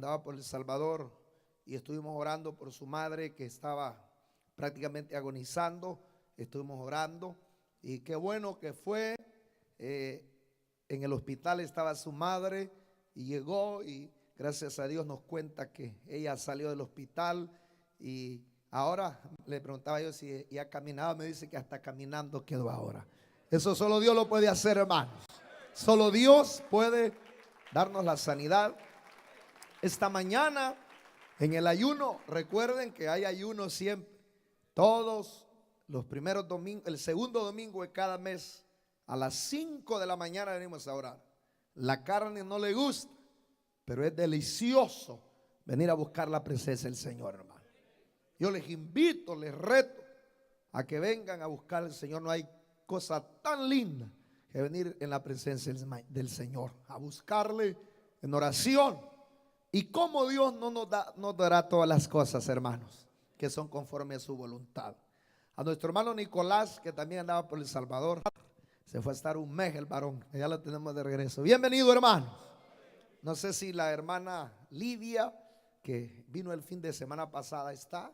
andaba por El Salvador y estuvimos orando por su madre que estaba prácticamente agonizando. Estuvimos orando y qué bueno que fue. En el hospital estaba su madre y llegó, y gracias a Dios nos cuenta que ella salió del hospital y ahora le preguntaba yo si ya caminaba. Me dice que hasta caminando quedó ahora. Eso solo Dios lo puede hacer, hermanos. Solo Dios puede darnos la sanidad. Esta mañana en el ayuno, recuerden que hay ayuno siempre, todos los primeros domingos, el segundo domingo de cada mes, a las 5 de la mañana venimos a orar. La carne no le gusta, pero es delicioso venir a buscar la presencia del Señor, hermano. Yo les invito, les reto a que vengan a buscar al Señor. No hay cosa tan linda que venir en la presencia del Señor, a buscarle en oración. Y como Dios no nos dará todas las cosas, hermanos, que son conforme a su voluntad. A nuestro hermano Nicolás, que también andaba por El Salvador, se fue a estar un mes el varón, ya lo tenemos de regreso. Bienvenido, hermano. No sé si la hermana Lidia, que vino el fin de semana pasada, está,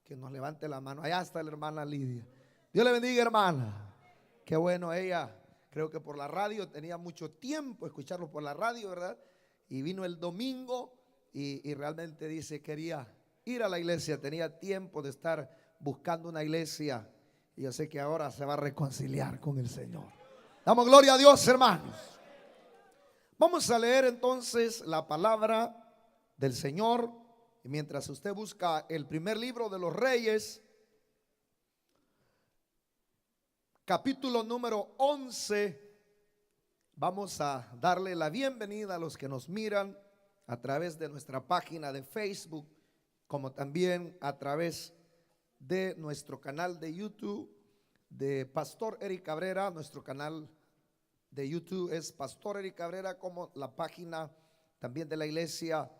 que nos levante la mano. Allá está la hermana Lidia. Dios le bendiga, hermana. Qué bueno, ella, creo que por la radio, tenía mucho tiempo escucharlo por la radio, ¿verdad? Y vino el domingo y realmente dice, quería ir a la iglesia, tenía tiempo de estar buscando una iglesia. Y yo sé que ahora se va a reconciliar con el Señor. Damos gloria a Dios, hermanos. Vamos a leer entonces la palabra del Señor. Y mientras usted busca el primer libro de los Reyes, capítulo número 11, vamos a darle la bienvenida a los que nos miran a través de nuestra página de Facebook, como también a través de nuestro canal de YouTube de Pastor Eric Cabrera. Nuestro canal de YouTube es Pastor Eric Cabrera, como la página también de la iglesia.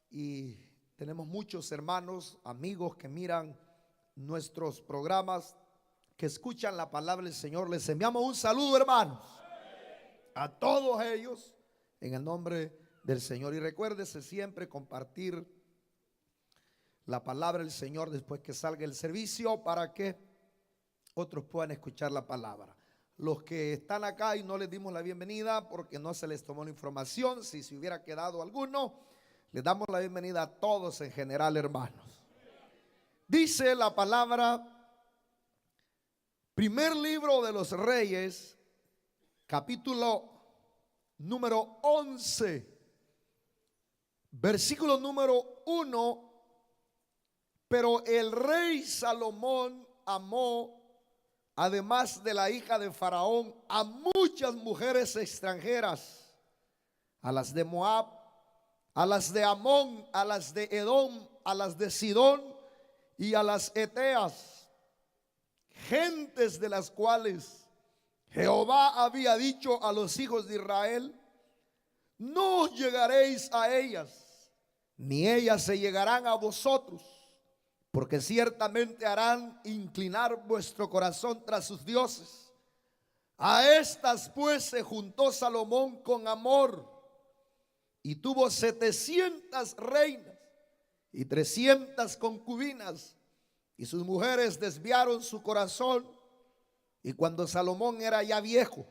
Y tenemos muchos hermanos, amigos que miran nuestros programas, que escuchan la palabra del Señor. Les enviamos un saludo, hermanos, a todos ellos en el nombre del Señor. Y recuérdese siempre compartir la palabra del Señor después que salga el servicio, para que otros puedan escuchar la palabra. Los que están acá y no les dimos la bienvenida porque no se les tomó la información, si se hubiera quedado alguno, les damos la bienvenida a todos en general, hermanos. Dice la palabra, primer libro de los Reyes, capítulo número 11, versículo número 1. Pero el rey Salomón amó, además de la hija de Faraón, a muchas mujeres extranjeras, a las de Moab, a las de Amón, a las de Edom, a las de Sidón y a las Eteas, gentes de las cuales Jehová había dicho a los hijos de Israel: no os llegaréis a ellas, ni ellas se llegarán a vosotros, porque ciertamente harán inclinar vuestro corazón tras sus dioses. A estas pues se juntó Salomón con amor, y tuvo 700 reinas y 300 concubinas, y sus mujeres desviaron su corazón. Y cuando Salomón era ya viejo,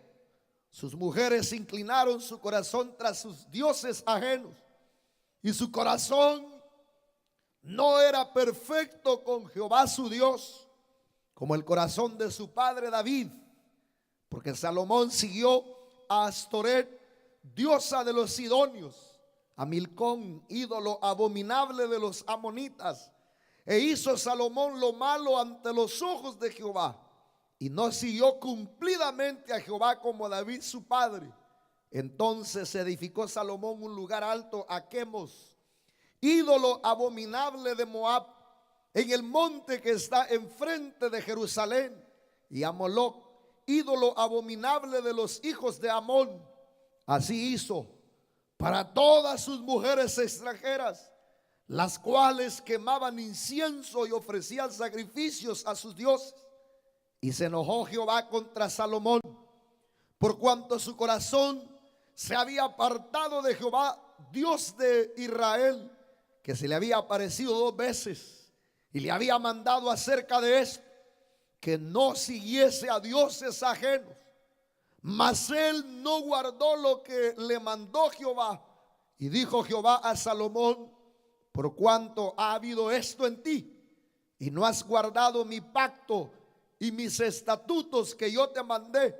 sus mujeres inclinaron su corazón tras sus dioses ajenos, y su corazón no era perfecto con Jehová su Dios, como el corazón de su padre David, porque Salomón siguió a Astoret, diosa de los sidonios, a Milcón, ídolo abominable de los amonitas. E hizo Salomón lo malo ante los ojos de Jehová, y no siguió cumplidamente a Jehová como David su padre. Entonces edificó Salomón un lugar alto a Quemos, ídolo abominable de Moab, en el monte que está enfrente de Jerusalén, y a Moloc, ídolo abominable de los hijos de Amón. Así hizo para todas sus mujeres extranjeras, las cuales quemaban incienso y ofrecían sacrificios a sus dioses. Y se enojó Jehová contra Salomón, por cuanto su corazón se había apartado de Jehová Dios de Israel, que se le había aparecido 2 veces y le había mandado acerca de esto, que no siguiese a dioses ajenos. Mas él no guardó lo que le mandó Jehová. Y dijo Jehová a Salomón: por cuanto ha habido esto en ti, y no has guardado mi pacto y mis estatutos que yo te mandé,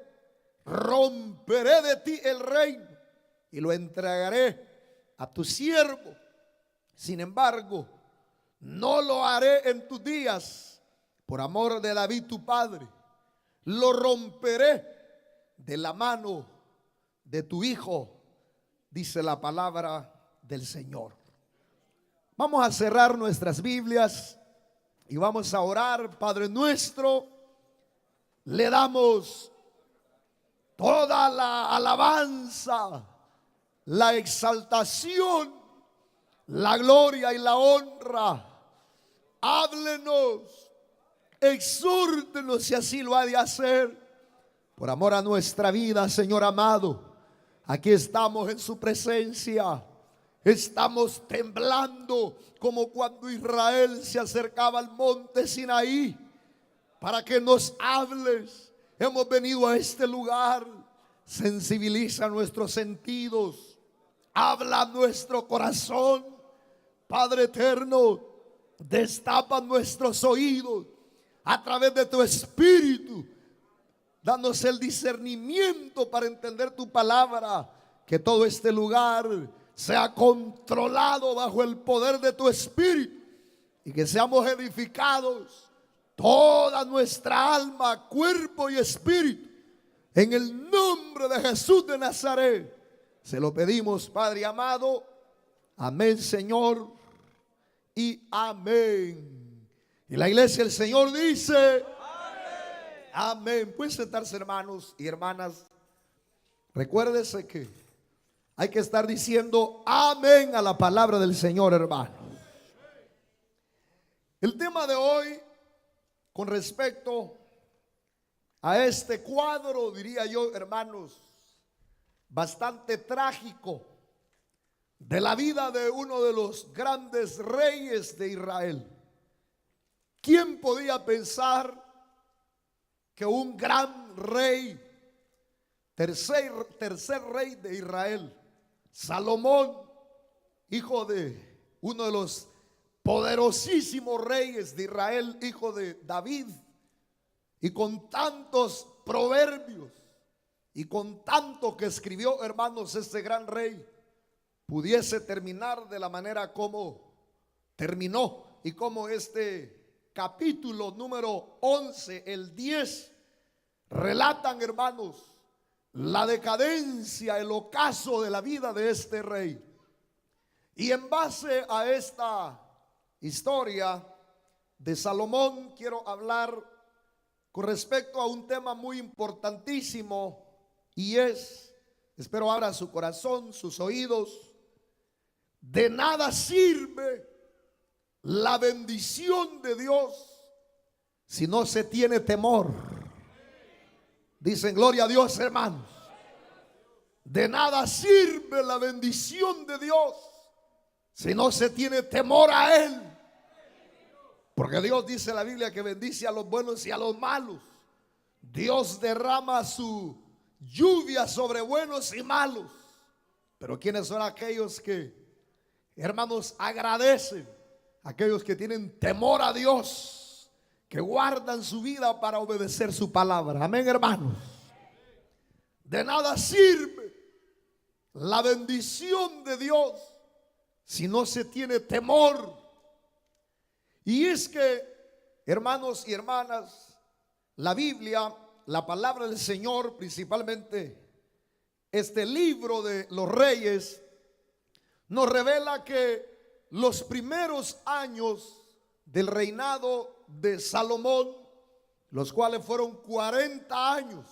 romperé de ti el reino y lo entregaré a tu siervo. Sin embargo, no lo haré en tus días, por amor de David tu padre. Lo romperé de la mano de tu hijo, dice la palabra del Señor. Vamos a cerrar nuestras Biblias y vamos a orar. Padre nuestro, le damos toda la alabanza, la exaltación, la gloria y la honra. Háblenos, exhórtenos si así lo ha de hacer. Por amor a nuestra vida, Señor amado, aquí estamos en su presencia. Estamos temblando como cuando Israel se acercaba al monte Sinaí para que nos hables. Hemos venido a este lugar. Sensibiliza nuestros sentidos, habla nuestro corazón. Padre eterno, destapa nuestros oídos a través de tu Espíritu. Danos el discernimiento para entender tu palabra. Que todo este lugar sea controlado bajo el poder de tu Espíritu, y que seamos edificados toda nuestra alma, cuerpo y espíritu, en el nombre de Jesús de Nazaret. Se lo pedimos, Padre amado. Amén, Señor, y amén. Y la iglesia del Señor dice: amén. Pueden sentarse, hermanos y hermanas. Recuérdese que hay que estar diciendo amén a la palabra del Señor, hermano. El tema de hoy, con respecto a este cuadro, diría yo, hermanos, bastante trágico, de la vida de uno de los grandes reyes de Israel. ¿Quién podía pensar que un gran rey, tercer rey de Israel, Salomón, hijo de uno de los poderosísimos reyes de Israel, hijo de David, y con tantos proverbios y con tanto que escribió, hermanos, este gran rey, pudiese terminar de la manera como terminó? Y como este capítulo número 11, el 10, relatan, hermanos, la decadencia, el ocaso de la vida de este rey. Y en base a esta historia de Salomón, quiero hablar con respecto a un tema muy importantísimo, y es, espero abra su corazón, sus oídos: de nada sirve la bendición de Dios si no se tiene temor. Dicen gloria a Dios, hermanos. De nada sirve la bendición de Dios si no se tiene temor a Él. Porque Dios, dice la Biblia, que bendice a los buenos y a los malos. Dios derrama su lluvia sobre buenos y malos. Pero ¿quiénes son aquellos que, hermanos, agradecen? Aquellos que tienen temor a Dios, que guardan su vida para obedecer su palabra. Amén, hermanos. De nada sirve la bendición de Dios si no se tiene temor. Y es que, hermanos y hermanas, la Biblia, la palabra del Señor, principalmente este libro de los Reyes, nos revela que los primeros años del reinado de Salomón, los cuales fueron 40 años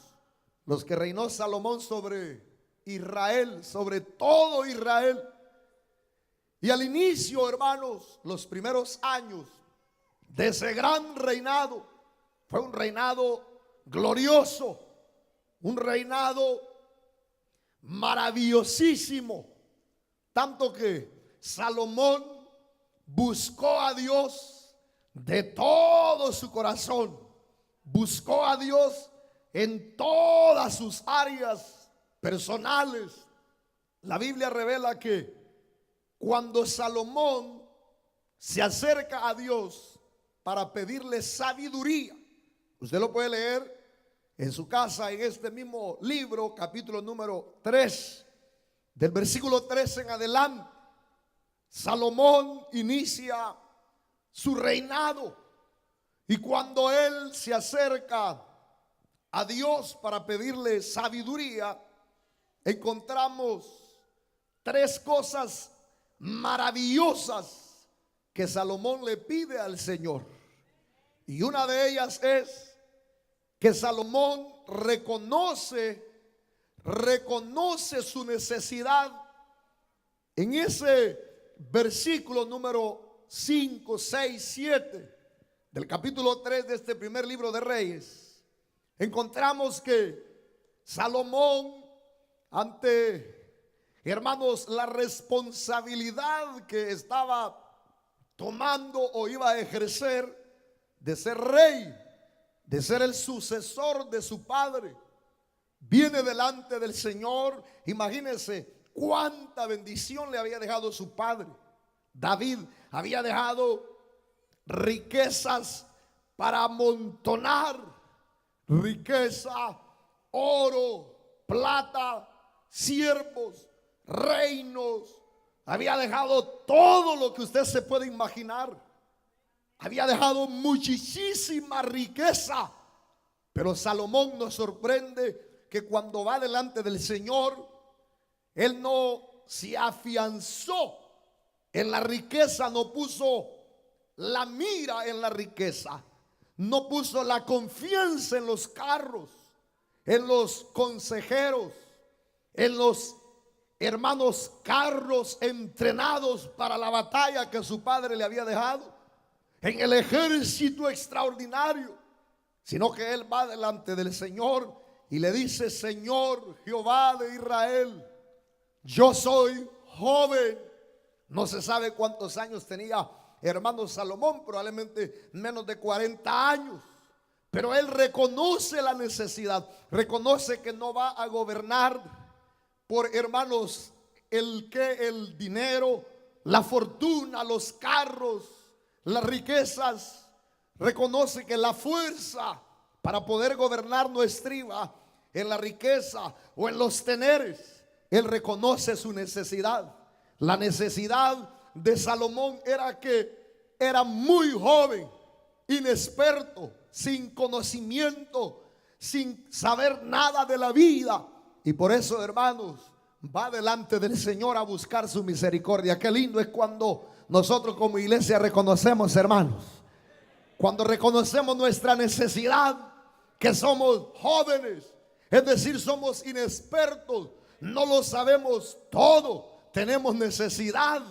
los que reinó Salomón sobre Israel, sobre todo Israel. Y al inicio, hermanos, los primeros años de ese gran reinado, fue un reinado glorioso, un reinado maravillosísimo. Tanto que Salomón buscó a Dios de todo su corazón. Buscó a Dios en todas sus áreas personales. La Biblia revela que cuando Salomón se acerca a Dios para pedirle sabiduría, usted lo puede leer en su casa en este mismo libro, capítulo número 3, del versículo 3 en adelante. Salomón inicia su reinado, y cuando él se acerca a Dios para pedirle sabiduría, encontramos tres cosas maravillosas que Salomón le pide al Señor. Y una de ellas es que Salomón reconoce su necesidad. En ese versículo número 5, 6, 7 del capítulo 3 de este primer libro de Reyes, encontramos que Salomón, ante, hermanos, la responsabilidad que estaba tomando o iba a ejercer de ser rey, de ser el sucesor de su padre, viene delante del Señor. Imagínense cuánta bendición le había dejado su padre. David había dejado riquezas para amontonar, riqueza, oro, plata, siervos, reinos. Había dejado todo lo que usted se puede imaginar. Había dejado muchísima riqueza. Pero Salomón nos sorprende que cuando va delante del Señor, él no se afianzó en la riqueza, no puso la mira en la riqueza, no puso la confianza en los carros, en los consejeros, en los hermanos carros entrenados para la batalla que su padre le había dejado, en el ejército extraordinario, sino que él va delante del Señor y le dice: Señor Jehová de Israel, yo soy joven. No se sabe cuántos años tenía hermano Salomón, probablemente menos de 40 años. Pero él reconoce la necesidad, reconoce que no va a gobernar por, hermanos, el dinero, la fortuna, los carros, las riquezas. Reconoce que la fuerza para poder gobernar no estriba en la riqueza o en los teneres. Él reconoce su necesidad. La necesidad de Salomón era que era muy joven, inexperto, sin conocimiento, sin saber nada de la vida. Y por eso, hermanos, va delante del Señor a buscar su misericordia. Qué lindo es cuando nosotros como iglesia reconocemos, hermanos, cuando reconocemos nuestra necesidad, que somos jóvenes, es decir, somos inexpertos, no lo sabemos todo, tenemos necesidad.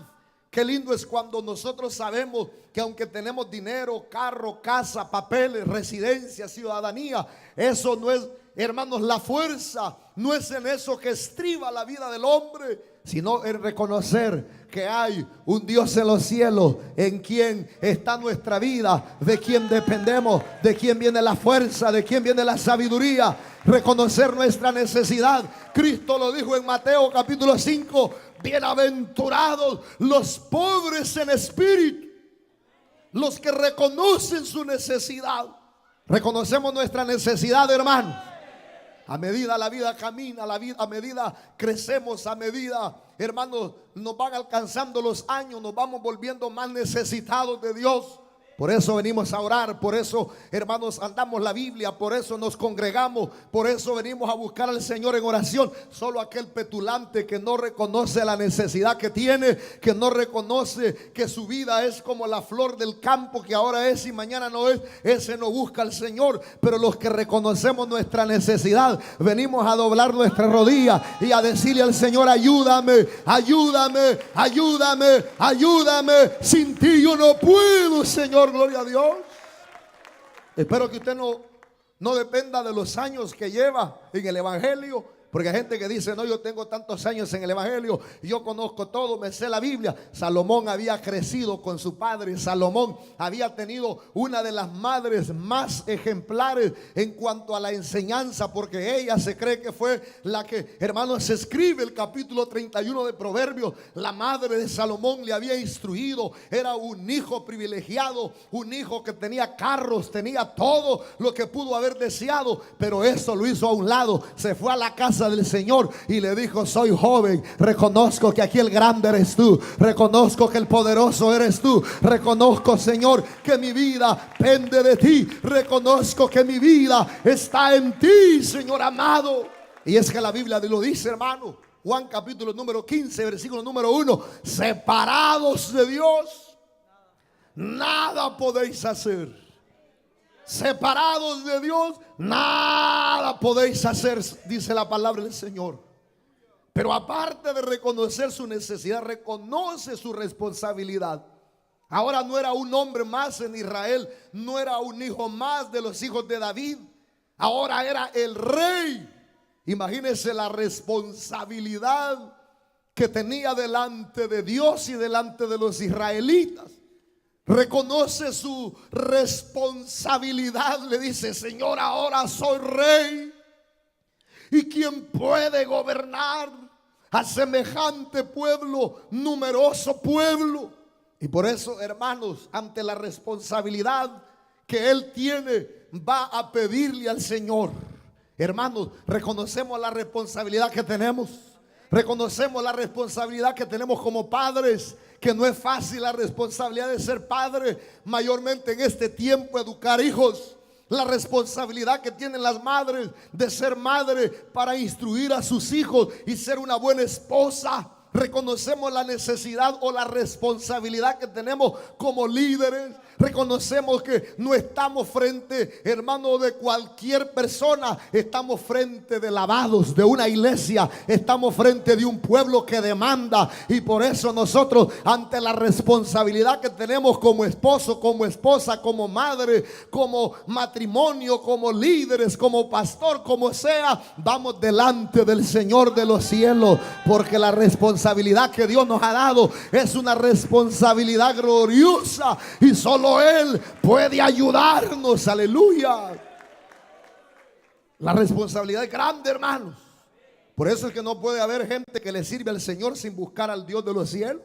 Qué lindo es cuando nosotros sabemos que aunque tenemos dinero, carro, casa, papeles, residencia, ciudadanía, eso no es, hermanos, la fuerza, no es en eso que estriba la vida del hombre, sino en reconocer que hay un Dios en los cielos en quien está nuestra vida, de quien dependemos, de quien viene la fuerza, de quien viene la sabiduría. Reconocer nuestra necesidad. Cristo lo dijo en Mateo capítulo 5: bienaventurados los pobres en espíritu, los que reconocen su necesidad. Reconocemos nuestra necesidad, hermanos. A medida la vida camina, a medida crecemos, a medida, hermanos, nos van alcanzando los años, nos vamos volviendo más necesitados de Dios. Por eso venimos a orar, por eso, hermanos, andamos la Biblia, por eso nos congregamos, por eso venimos a buscar al Señor en oración. Solo aquel petulante que no reconoce la necesidad que tiene, que no reconoce que su vida es como la flor del campo, que ahora es y mañana no es, ese no busca al Señor. Pero los que reconocemos nuestra necesidad, venimos a doblar nuestra rodilla y a decirle al Señor: ayúdame, ayúdame, ayúdame, ayúdame. Sin ti yo no puedo, Señor. Gloria a Dios. Espero que usted no dependa de los años que lleva en el evangelio, Porque hay gente que dice, no, yo tengo tantos años en el evangelio, yo conozco todo, me sé la Biblia. Salomón había crecido con su padre. Salomón había tenido una de las madres más ejemplares en cuanto a la enseñanza, porque ella se cree que fue la que, hermanos, se escribe el capítulo 31 de Proverbios. La madre de Salomón le había instruido. Era un hijo privilegiado, un hijo que tenía carros, tenía todo lo que pudo haber deseado, pero eso lo hizo a un lado. Se fue a la casa del Señor y le dijo, soy joven, reconozco que aquí el grande eres tú, reconozco que el poderoso eres tú, reconozco, Señor, que mi vida pende de ti, reconozco que mi vida está en ti, Señor amado. Y es que la Biblia lo dice, hermano. Juan capítulo número 15, versículo número 1: separados de Dios, nada podéis hacer. Separados de Dios, nada podéis hacer, dice la palabra del Señor. Pero aparte de reconocer su necesidad, reconoce su responsabilidad. Ahora no era un hombre más en Israel, no era un hijo más de los hijos de David. Ahora era el rey. Imagínense la responsabilidad que tenía delante de Dios y delante de los israelitas. Reconoce su responsabilidad. Le dice, Señor, ahora soy rey. ¿Y quién puede gobernar a semejante pueblo, numeroso pueblo? Y por eso, hermanos, ante la responsabilidad que él tiene, va a pedirle al Señor. Hermanos, reconocemos la responsabilidad que tenemos. Reconocemos la responsabilidad que tenemos como padres, que no es fácil la responsabilidad de ser padre, mayormente en este tiempo, educar hijos. La responsabilidad que tienen las madres de ser madre para instruir a sus hijos y ser una buena esposa. Reconocemos la necesidad o la responsabilidad que tenemos como líderes. Reconocemos que no estamos frente, hermano, de cualquier persona. Estamos frente de lavados, de una iglesia. Estamos frente de un pueblo que demanda. Y por eso nosotros, ante la responsabilidad que tenemos como esposo, como esposa, como madre, como matrimonio, como líderes, como pastor, como sea, vamos delante del Señor de los cielos. Porque la responsabilidad que Dios nos ha dado es una responsabilidad gloriosa. Y solo Él puede ayudarnos, aleluya. La responsabilidad es grande, hermanos. Por eso es que no puede haber gente que le sirve al Señor sin buscar al Dios de los cielos.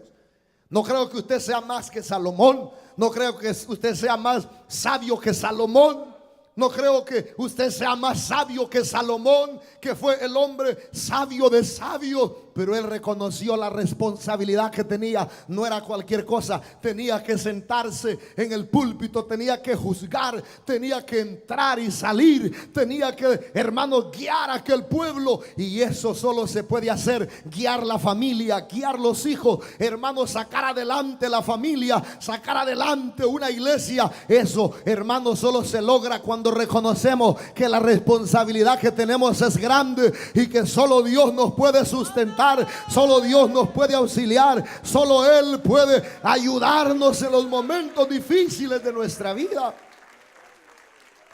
No creo que usted sea más que Salomón. No creo que usted sea más sabio que Salomón. No creo que usted sea más sabio que Salomón, que fue el hombre sabio de sabios. Pero él reconoció la responsabilidad que tenía. No era cualquier cosa. Tenía que sentarse en el púlpito, tenía que juzgar, tenía que entrar y salir, tenía que, hermanos, guiar a aquel pueblo. Y eso solo se puede hacer: guiar la familia, guiar los hijos, hermanos, sacar adelante la familia, sacar adelante una iglesia. Eso, hermanos, solo se logra cuando reconocemos que la responsabilidad que tenemos es grande y que solo Dios nos puede sustentar. Solo Dios nos puede auxiliar. Solo Él puede ayudarnos en los momentos difíciles de nuestra vida.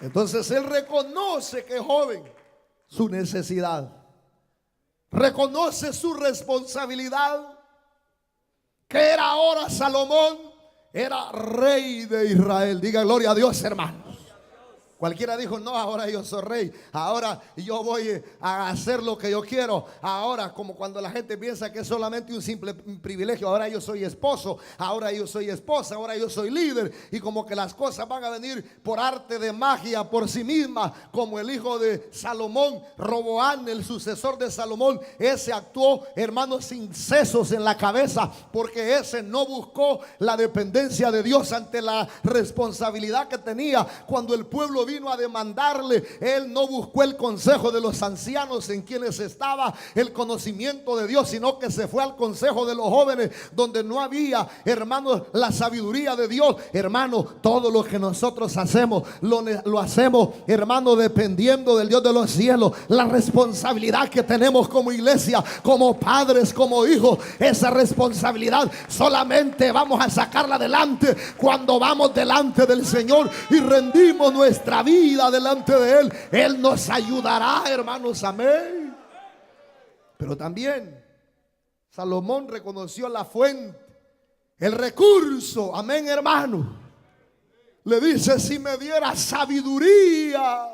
Entonces Él reconoce que es joven, su necesidad. Reconoce su responsabilidad. Que era ahora Salomón, era rey de Israel. Diga gloria a Dios, hermano. Cualquiera dijo, no, ahora yo soy rey, ahora yo voy a hacer lo que yo quiero. Ahora, como cuando la gente piensa que es solamente un simple privilegio, ahora yo soy esposo, ahora yo soy esposa, ahora yo soy líder. Y como que las cosas van a venir por arte de magia, por sí mismas. Como el hijo de Salomón, Roboán, el sucesor de Salomón. Ese actuó, hermanos, sin sesos en la cabeza, porque ese no buscó la dependencia de Dios ante la responsabilidad que tenía. Cuando el pueblo vino a demandarle, él no buscó el consejo de los ancianos en quienes estaba el conocimiento de Dios, sino que se fue al consejo de los jóvenes, donde no había, hermanos, la sabiduría de Dios. Hermanos, todo lo que nosotros hacemos lo hacemos, hermanos, dependiendo del Dios de los cielos. La responsabilidad que tenemos como iglesia, como padres, como hijos, esa responsabilidad solamente vamos a sacarla adelante cuando vamos delante del Señor y rendimos nuestra vida delante de Él. Él nos ayudará, hermanos, amén. Pero también Salomón reconoció la fuente, el recurso. Amén, hermano. Le dice: si me dieras sabiduría,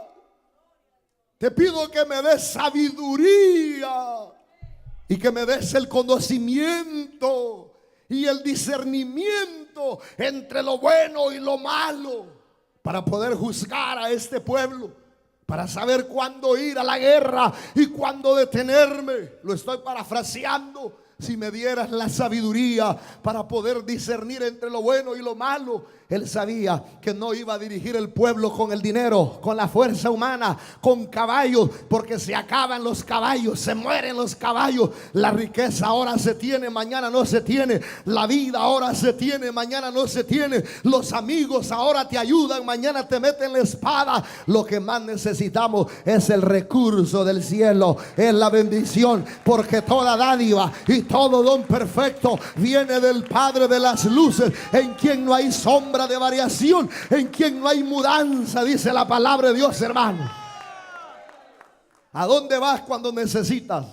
te pido que me des sabiduría y que me des el conocimiento y el discernimiento entre lo bueno y lo malo, para poder juzgar a este pueblo, para saber cuándo ir a la guerra y cuándo detenerme. Lo estoy parafraseando. Si me dieras la sabiduría para poder discernir entre lo bueno y lo malo. Él sabía que no iba a dirigir el pueblo con el dinero, con la fuerza humana, con caballos, porque se acaban los caballos, se mueren los caballos. La riqueza ahora se tiene, mañana no se tiene. La vida ahora se tiene, mañana no se tiene. Los amigos ahora te ayudan, mañana te meten la espada. Lo que más necesitamos es el recurso del cielo, es la bendición, porque toda dádiva y todo don perfecto viene del Padre de las luces, en quien no hay sombra de variación, en quien no hay mudanza, dice la palabra de Dios, hermano. ¿A dónde vas cuando necesitas?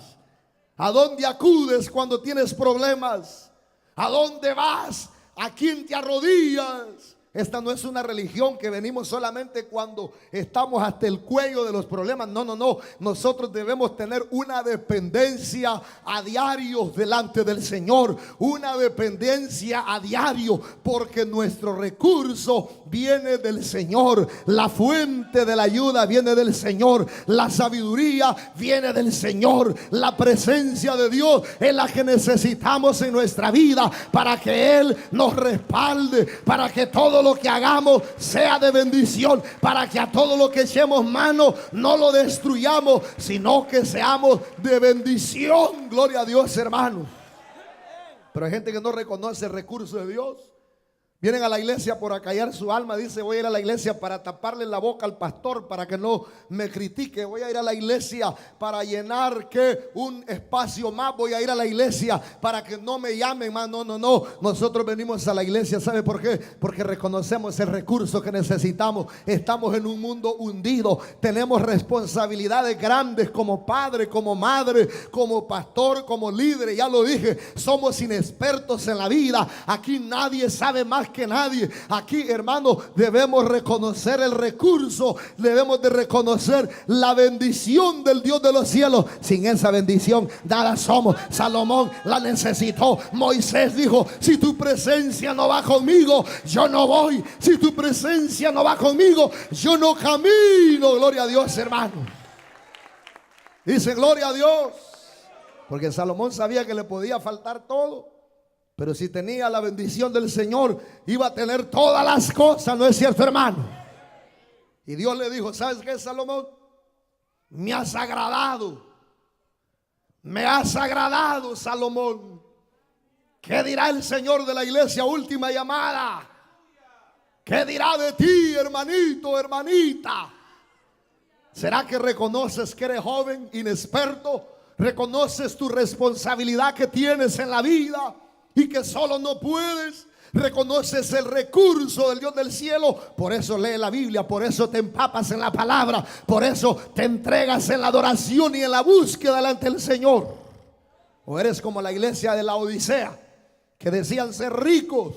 ¿A dónde acudes cuando tienes problemas? ¿A dónde vas? ¿A quién te arrodillas? Esta no es una religión que venimos solamente cuando estamos hasta el cuello de los problemas. No, no, no. Nosotros debemos tener una dependencia a diario delante del Señor. Una dependencia a diario, porque nuestro recurso viene del Señor. La fuente de la ayuda viene del Señor. La sabiduría viene del Señor. La presencia de Dios es la que necesitamos en nuestra vida, para que Él nos respalde, para que todo lo que hagamos sea de bendición, para que a todo lo que echemos mano no lo destruyamos, sino que seamos de bendición. Gloria a Dios, hermanos. Pero hay gente que no reconoce el recurso de Dios. Vienen a la iglesia por acallar su alma. Dice: voy a ir a la iglesia para taparle la boca al pastor, para que no me critique. Voy a ir a la iglesia para llenar un espacio más. Voy a ir a la iglesia para que no me llamen más. No, no, no. Nosotros venimos a la iglesia, ¿sabe por qué? Porque reconocemos el recurso que necesitamos. Estamos en un mundo hundido. Tenemos responsabilidades grandes como padre, como madre, como pastor, como líder. Ya lo dije, somos inexpertos en la vida. Aquí nadie sabe más que nadie. Aquí, hermano, debemos reconocer el recurso, debemos de reconocer la bendición del Dios de los cielos. Sin esa bendición nada somos. Salomón la necesitó. Moisés dijo: si tu presencia no va conmigo, yo no voy. Si tu presencia no va conmigo, yo no camino. Gloria a Dios, hermano. Dice: gloria a Dios. Porque Salomón sabía que le podía faltar todo, pero si tenía la bendición del Señor, iba a tener todas las cosas. ¿No es cierto, hermano? Y Dios le dijo: ¿sabes qué, Salomón? Me has agradado. Me has agradado, Salomón. ¿Qué dirá el Señor de la iglesia Última Llamada? ¿Qué dirá de ti, hermanito, hermanita? ¿Será que reconoces que eres joven, inexperto? ¿Reconoces tu responsabilidad que tienes en la vida y que solo no puedes? Reconoces el recurso del Dios del cielo. Por eso lee la Biblia, por eso te empapas en la palabra, por eso te entregas en la adoración y en la búsqueda delante del Señor. O eres como la iglesia de la Odisea, que decían ser ricos.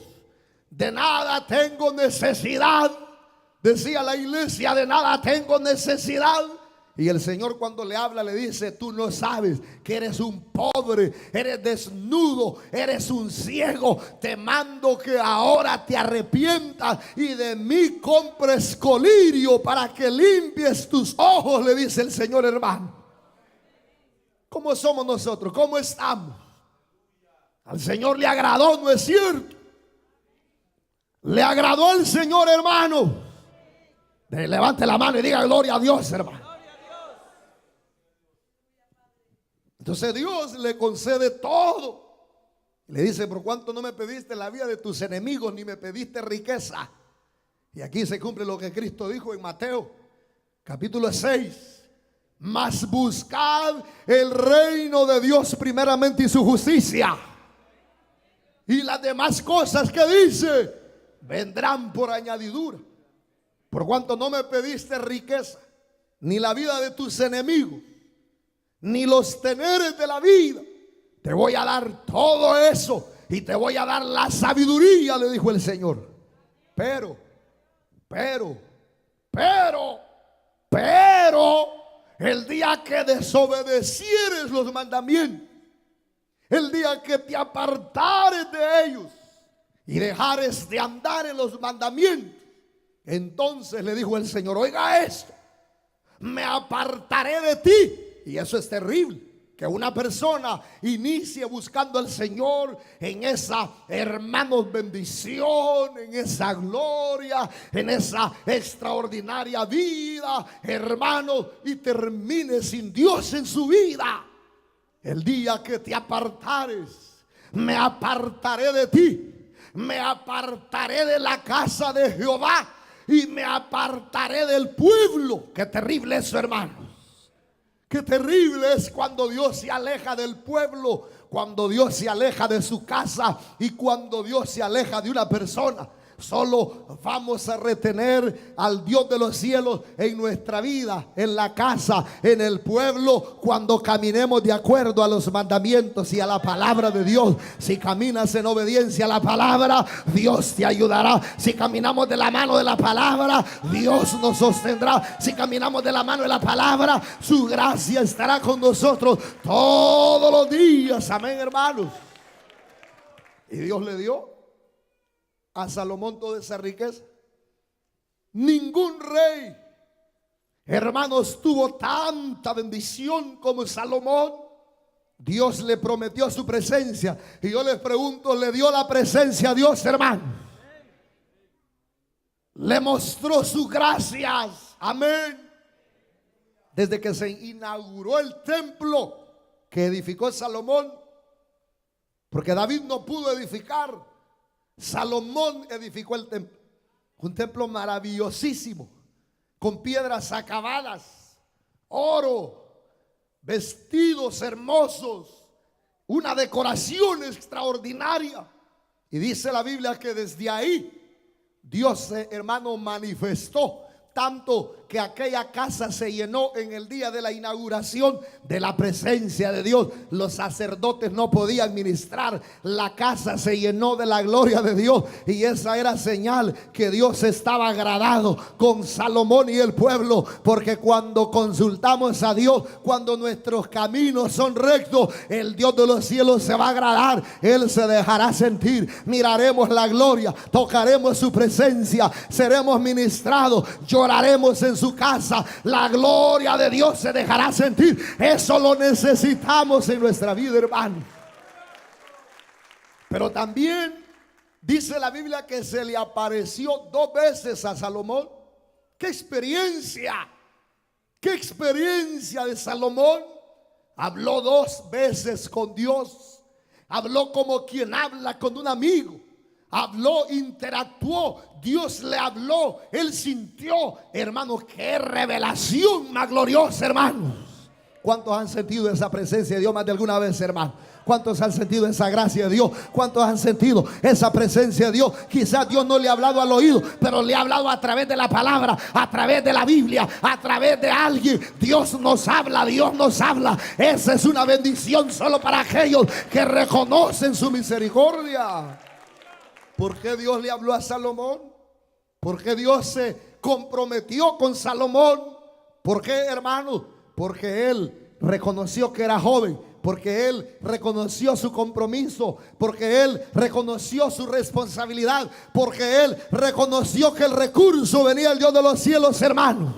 De nada tengo necesidad. Decía la iglesia: de nada tengo necesidad. Y el Señor, cuando le habla, le dice: tú no sabes que eres un pobre, eres desnudo, eres un ciego. Te mando que ahora te arrepientas y de mí compres colirio para que limpies tus ojos, le dice el Señor, hermano. ¿Cómo somos nosotros? ¿Cómo estamos? Al Señor le agradó, ¿no es cierto? Le agradó al Señor, hermano. Levante la mano y diga: gloria a Dios, hermano. Entonces Dios le concede todo. Le dice: por cuanto no me pediste la vida de tus enemigos, ni me pediste riqueza. Y aquí se cumple lo que Cristo dijo en Mateo capítulo 6. Mas buscad el reino de Dios primeramente y su justicia, y las demás cosas que dice vendrán por añadidura. Por cuanto no me pediste riqueza, ni la vida de tus enemigos, ni los teneres de la vida. Te voy a dar todo eso y te voy a dar la sabiduría, le dijo el Señor. Pero, el día que desobedecieres los mandamientos, el día que te apartares de ellos y dejares de andar en los mandamientos, entonces le dijo el Señor, oiga esto, me apartaré de ti. Y eso es terrible, que una persona inicie buscando al Señor en esa, hermanos, bendición, en esa gloria, en esa extraordinaria vida, hermanos, y termine sin Dios en su vida. El día que te apartares, me apartaré de ti, me apartaré de la casa de Jehová y me apartaré del pueblo. Qué terrible eso, hermanos. Qué terrible es cuando Dios se aleja del pueblo, cuando Dios se aleja de su casa y cuando Dios se aleja de una persona. Solo vamos a retener al Dios de los cielos en nuestra vida, en la casa, en el pueblo, cuando caminemos de acuerdo a los mandamientos y a la palabra de Dios. Si caminas en obediencia a la palabra, Dios te ayudará. Si caminamos de la mano de la palabra, Dios nos sostendrá. Si caminamos de la mano de la palabra, su gracia estará con nosotros todos los días. Amén, hermanos. Y Dios le dio a Salomón toda esa riqueza. Ningún rey, hermanos, tuvo tanta bendición como Salomón. Dios le prometió su presencia. Y yo les pregunto, ¿le dio la presencia a Dios, hermano? Le mostró sus gracias. Amén. Desde que se inauguró el templo que edificó Salomón, porque David no pudo edificar, Salomón edificó el templo. Un templo maravillosísimo, con piedras acabadas, oro, vestidos hermosos, una decoración extraordinaria. Y dice la Biblia que desde ahí Dios, hermano, manifestó, tanto que aquella casa se llenó en el día de la inauguración de la presencia de Dios. Los sacerdotes no podían ministrar, la casa se llenó de la gloria de Dios, y esa era señal que Dios estaba agradado con Salomón y el pueblo, porque cuando consultamos a Dios, cuando nuestros caminos son rectos, el Dios de los cielos se va a agradar. Él se dejará sentir, miraremos la gloria, tocaremos su presencia, seremos ministrados, lloraremos en su casa, la gloria de Dios se dejará sentir. Eso lo necesitamos en nuestra vida, hermano. Pero también dice la Biblia que se le apareció 2 veces a Salomón. ¡Qué experiencia! ¡Qué experiencia de Salomón! Habló 2 veces con Dios. Habló como quien habla con un amigo. Habló, interactuó, Dios le habló, él sintió, hermanos, qué revelación más gloriosa, hermanos. ¿Cuántos han sentido esa presencia de Dios más de alguna vez, hermano? ¿Cuántos han sentido esa gracia de Dios? ¿Cuántos han sentido esa presencia de Dios? Quizás Dios no le ha hablado al oído, pero le ha hablado a través de la palabra, a través de la Biblia, a través de alguien. Dios nos habla, Dios nos habla. Esa es una bendición solo para aquellos que reconocen su misericordia. ¿Por qué Dios le habló a Salomón? ¿Por qué Dios se comprometió con Salomón? ¿Por qué, hermano? Porque él reconoció que era joven, porque él reconoció su compromiso, porque él reconoció su responsabilidad, porque él reconoció que el recurso venía del Dios de los cielos, hermano.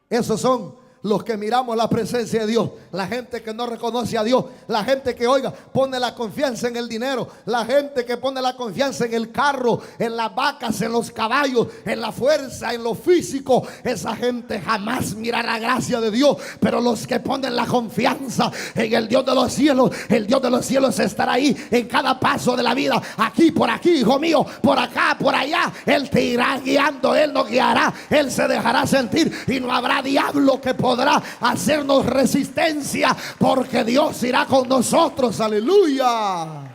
Esos son los que miramos la presencia de Dios. La gente que no reconoce a Dios, la gente que, oiga, pone la confianza en el dinero, la gente que pone la confianza en el carro, en las vacas, en los caballos, en la fuerza, en lo físico, esa gente jamás mirará la gracia de Dios. Pero los que ponen la confianza en el Dios de los cielos, el Dios de los cielos estará ahí en cada paso de la vida. Aquí, por aquí, hijo mío, por acá, por allá. Él te irá guiando, Él nos guiará, Él se dejará sentir, y no habrá diablo que podrá hacernos resistencia, porque Dios irá con nosotros. Aleluya.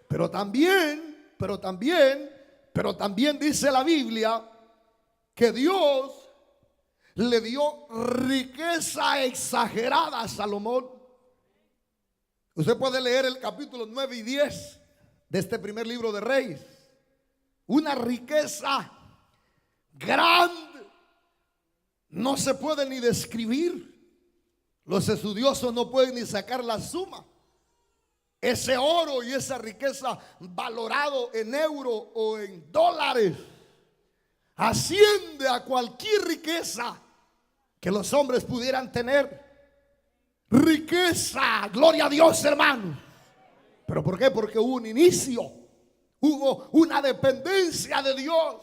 Pero también dice la Biblia que Dios le dio riqueza exagerada a Salomón. Usted puede leer el capítulo 9 y 10 de este primer libro de Reyes. Una riqueza grande, no se puede ni describir. Los estudiosos no pueden ni sacar la suma. Ese oro y esa riqueza valorado en euro o en dólares asciende a cualquier riqueza que los hombres pudieran tener. Riqueza, gloria a Dios, hermano. ¿Pero por qué? Porque hubo un inicio, hubo una dependencia de Dios.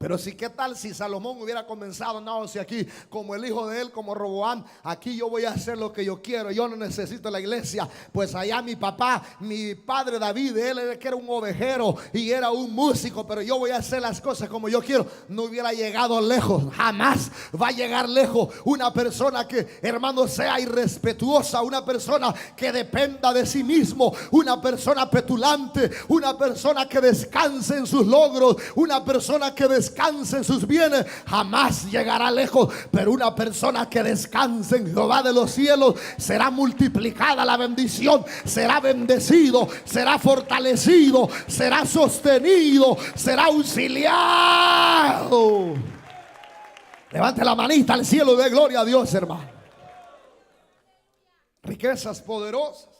Pero sí, ¿qué tal si Salomón hubiera comenzado? No, si aquí como el hijo de él, como Roboam, aquí yo voy a hacer lo que yo quiero, yo no necesito la iglesia. Pues allá mi papá, mi padre David, él era que era un ovejero y era un músico, pero yo voy a hacer las cosas como yo quiero. No hubiera llegado lejos, jamás va a llegar lejos una persona que, hermano, sea irrespetuosa, una persona que dependa de sí mismo, una persona petulante, una persona que descanse en sus logros, una persona que descanse en sus bienes, jamás llegará lejos. Pero una persona que descanse en Jehová de los cielos, será multiplicada la bendición, será bendecido, será fortalecido, será sostenido, será auxiliado. Levante la manita al cielo y dé gloria a Dios, hermano. Riquezas poderosas.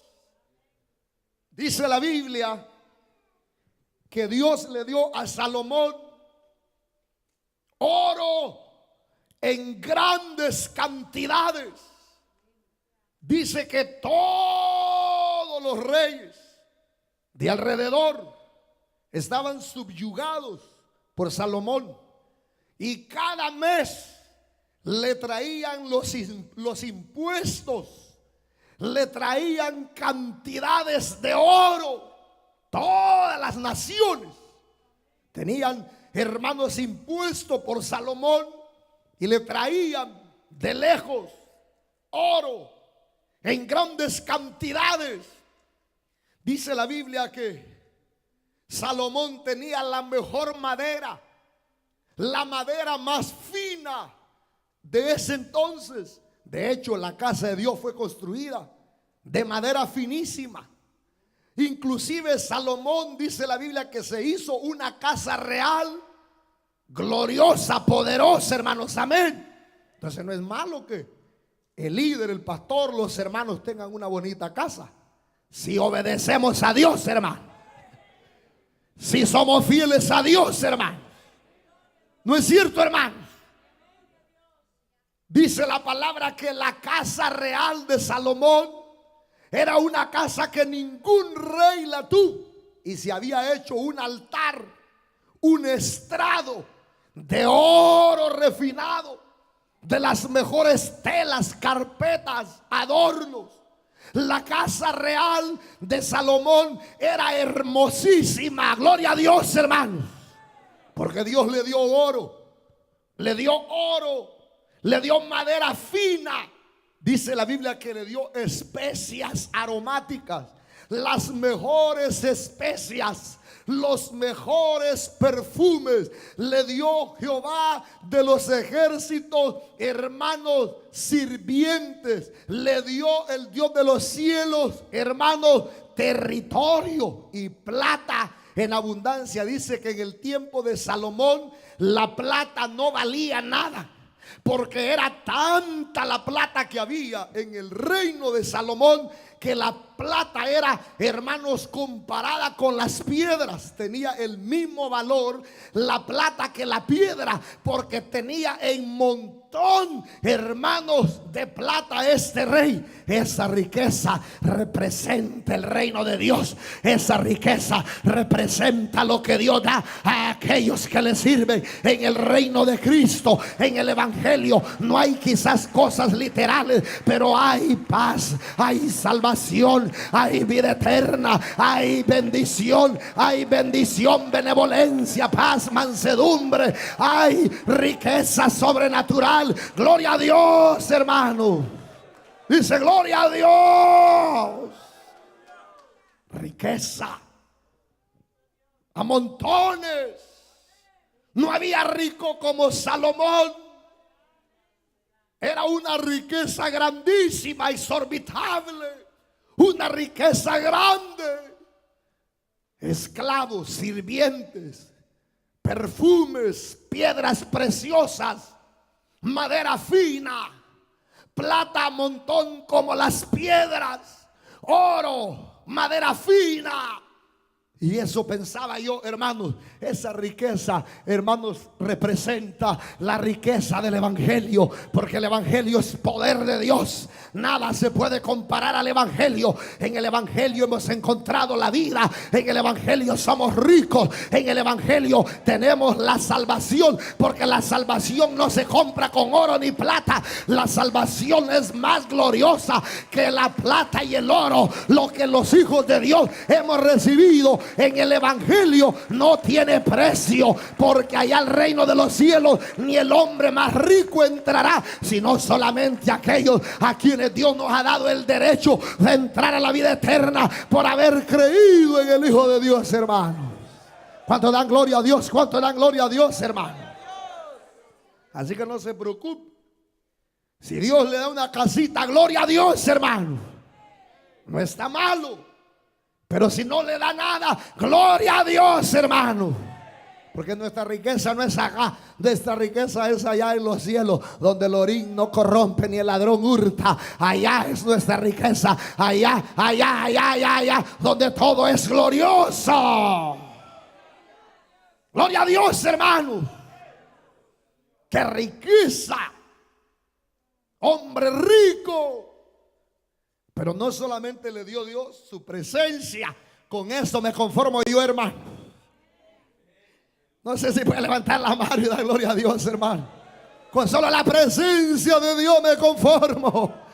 Dice la Biblia que Dios le dio a Salomón oro en grandes cantidades. Dice que todos los reyes de alrededor estaban subyugados por Salomón, y cada mes le traían los impuestos, le traían cantidades de oro. Todas las naciones tenían, hermanos, impuesto por Salomón, y le traían de lejos oro en grandes cantidades. Dice la Biblia que Salomón tenía la mejor madera, la madera más fina de ese entonces. De hecho, la casa de Dios fue construida de madera finísima. Inclusive Salomón, dice la Biblia, que se hizo una casa real, gloriosa, poderosa, hermanos, amén. Entonces no es malo que el líder, el pastor, los hermanos tengan una bonita casa, si obedecemos a Dios, hermano, si somos fieles a Dios, hermano. ¿No es cierto, hermano? Dice la palabra que la casa real de Salomón era una casa que ningún rey la tuvo, y se había hecho un altar, un estrado de oro refinado, de las mejores telas, carpetas, adornos. La casa real de Salomón era hermosísima, gloria a Dios, hermano, porque Dios le dio oro, le dio madera fina. Dice la Biblia que le dio especias aromáticas, las mejores especias, los mejores perfumes. Le dio Jehová de los ejércitos, hermanos, sirvientes. Le dio el Dios de los cielos, hermanos, territorio y plata en abundancia. Dice que en el tiempo de Salomón la plata no valía nada, porque era tanta la plata que había en el reino de Salomón, que la plata era, hermanos, comparada con las piedras. Tenía el mismo valor la plata que la piedra, porque tenía en montón, hermanos, de plata este rey. Esa riqueza representa el reino de Dios. Esa riqueza representa lo que Dios da a aquellos que le sirven en el reino de Cristo. En el evangelio no hay quizás cosas literales, pero hay paz, hay salvación, hay vida eterna, hay bendición, benevolencia, paz, mansedumbre, hay riqueza sobrenatural. Gloria a Dios, hermano. Dice gloria a Dios. Riqueza a montones. No había rico como Salomón. Era una riqueza grandísima, exorbitable, una riqueza grande. Esclavos, sirvientes, perfumes, piedras preciosas, madera fina, plata a montón como las piedras, oro, madera fina. Y eso pensaba yo, hermanos, esa riqueza, hermanos, representa la riqueza del evangelio, porque el evangelio es poder de Dios. Nada se puede comparar al evangelio. En el evangelio hemos encontrado la vida, en el evangelio somos ricos, en el evangelio tenemos la salvación, porque la salvación no se compra con oro ni plata. La salvación es más gloriosa que la plata y el oro. Lo que los hijos de Dios hemos recibido en el evangelio no tiene precio, porque allá al reino de los cielos ni el hombre más rico entrará, sino solamente aquellos a quienes Dios nos ha dado el derecho de entrar a la vida eterna por haber creído en el Hijo de Dios, hermano. ¿Cuánto dan gloria a Dios? ¿Cuánto dan gloria a Dios, hermano? Así que no se preocupe. Si Dios le da una casita, gloria a Dios, hermano. No está malo. Pero si no le da nada, gloria a Dios, hermano. Porque nuestra riqueza no es acá. Nuestra riqueza es allá en los cielos, donde el orín no corrompe ni el ladrón hurta. Allá es nuestra riqueza. Allá, donde todo es glorioso. Gloria a Dios, hermano. ¡Qué riqueza! Hombre rico. Pero no solamente le dio Dios su presencia. Con eso me conformo yo, hermano. No sé si puede levantar la mano y dar gloria a Dios, hermano. Con solo la presencia de Dios me conformo.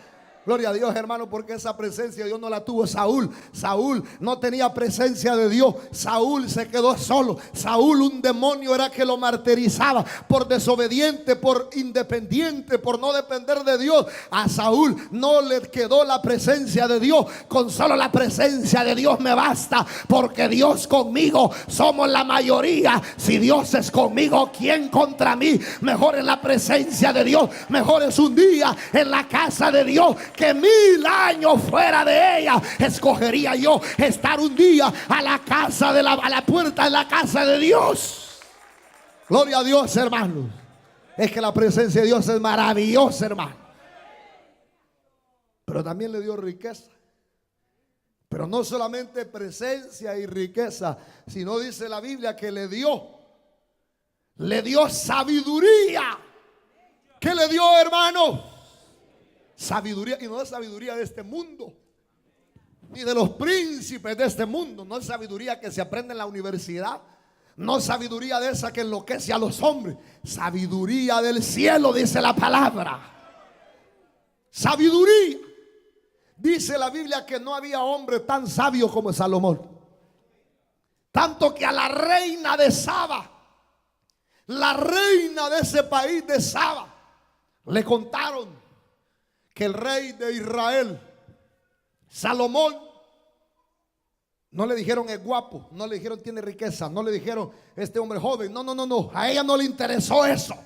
Gloria a Dios, hermano, porque esa presencia de Dios no la tuvo Saúl. Saúl no tenía presencia de Dios. Saúl se quedó solo. Saúl, un demonio era que lo martirizaba por desobediente, por independiente, por no depender de Dios. A Saúl no le quedó la presencia de Dios. Con solo la presencia de Dios me basta, porque Dios conmigo, somos la mayoría. Si Dios es conmigo, ¿quién contra mí? Mejor en la presencia de Dios, mejor es un día en la casa de Dios que 1000 años fuera de ella. Escogería yo estar un día a la casa de a la puerta de la casa de Dios. Gloria a Dios, hermano. Es que la presencia de Dios es maravillosa, hermano. Pero también le dio riqueza. Pero no solamente presencia y riqueza, sino dice la Biblia que le dio sabiduría. ¿Qué le dio, hermano? Sabiduría. Y no es sabiduría de este mundo, ni de los príncipes de este mundo. No es sabiduría que se aprende en la universidad. No es sabiduría de esa que enloquece a los hombres. Sabiduría del cielo, dice la palabra. Sabiduría. Dice la Biblia que no había hombre tan sabio como Salomón. Tanto que a la reina de Saba, la reina de ese país de Saba, le contaron que el rey de Israel, Salomón, no le dijeron es guapo, no le dijeron tiene riqueza, no le dijeron este hombre joven. No, a ella no le interesó eso.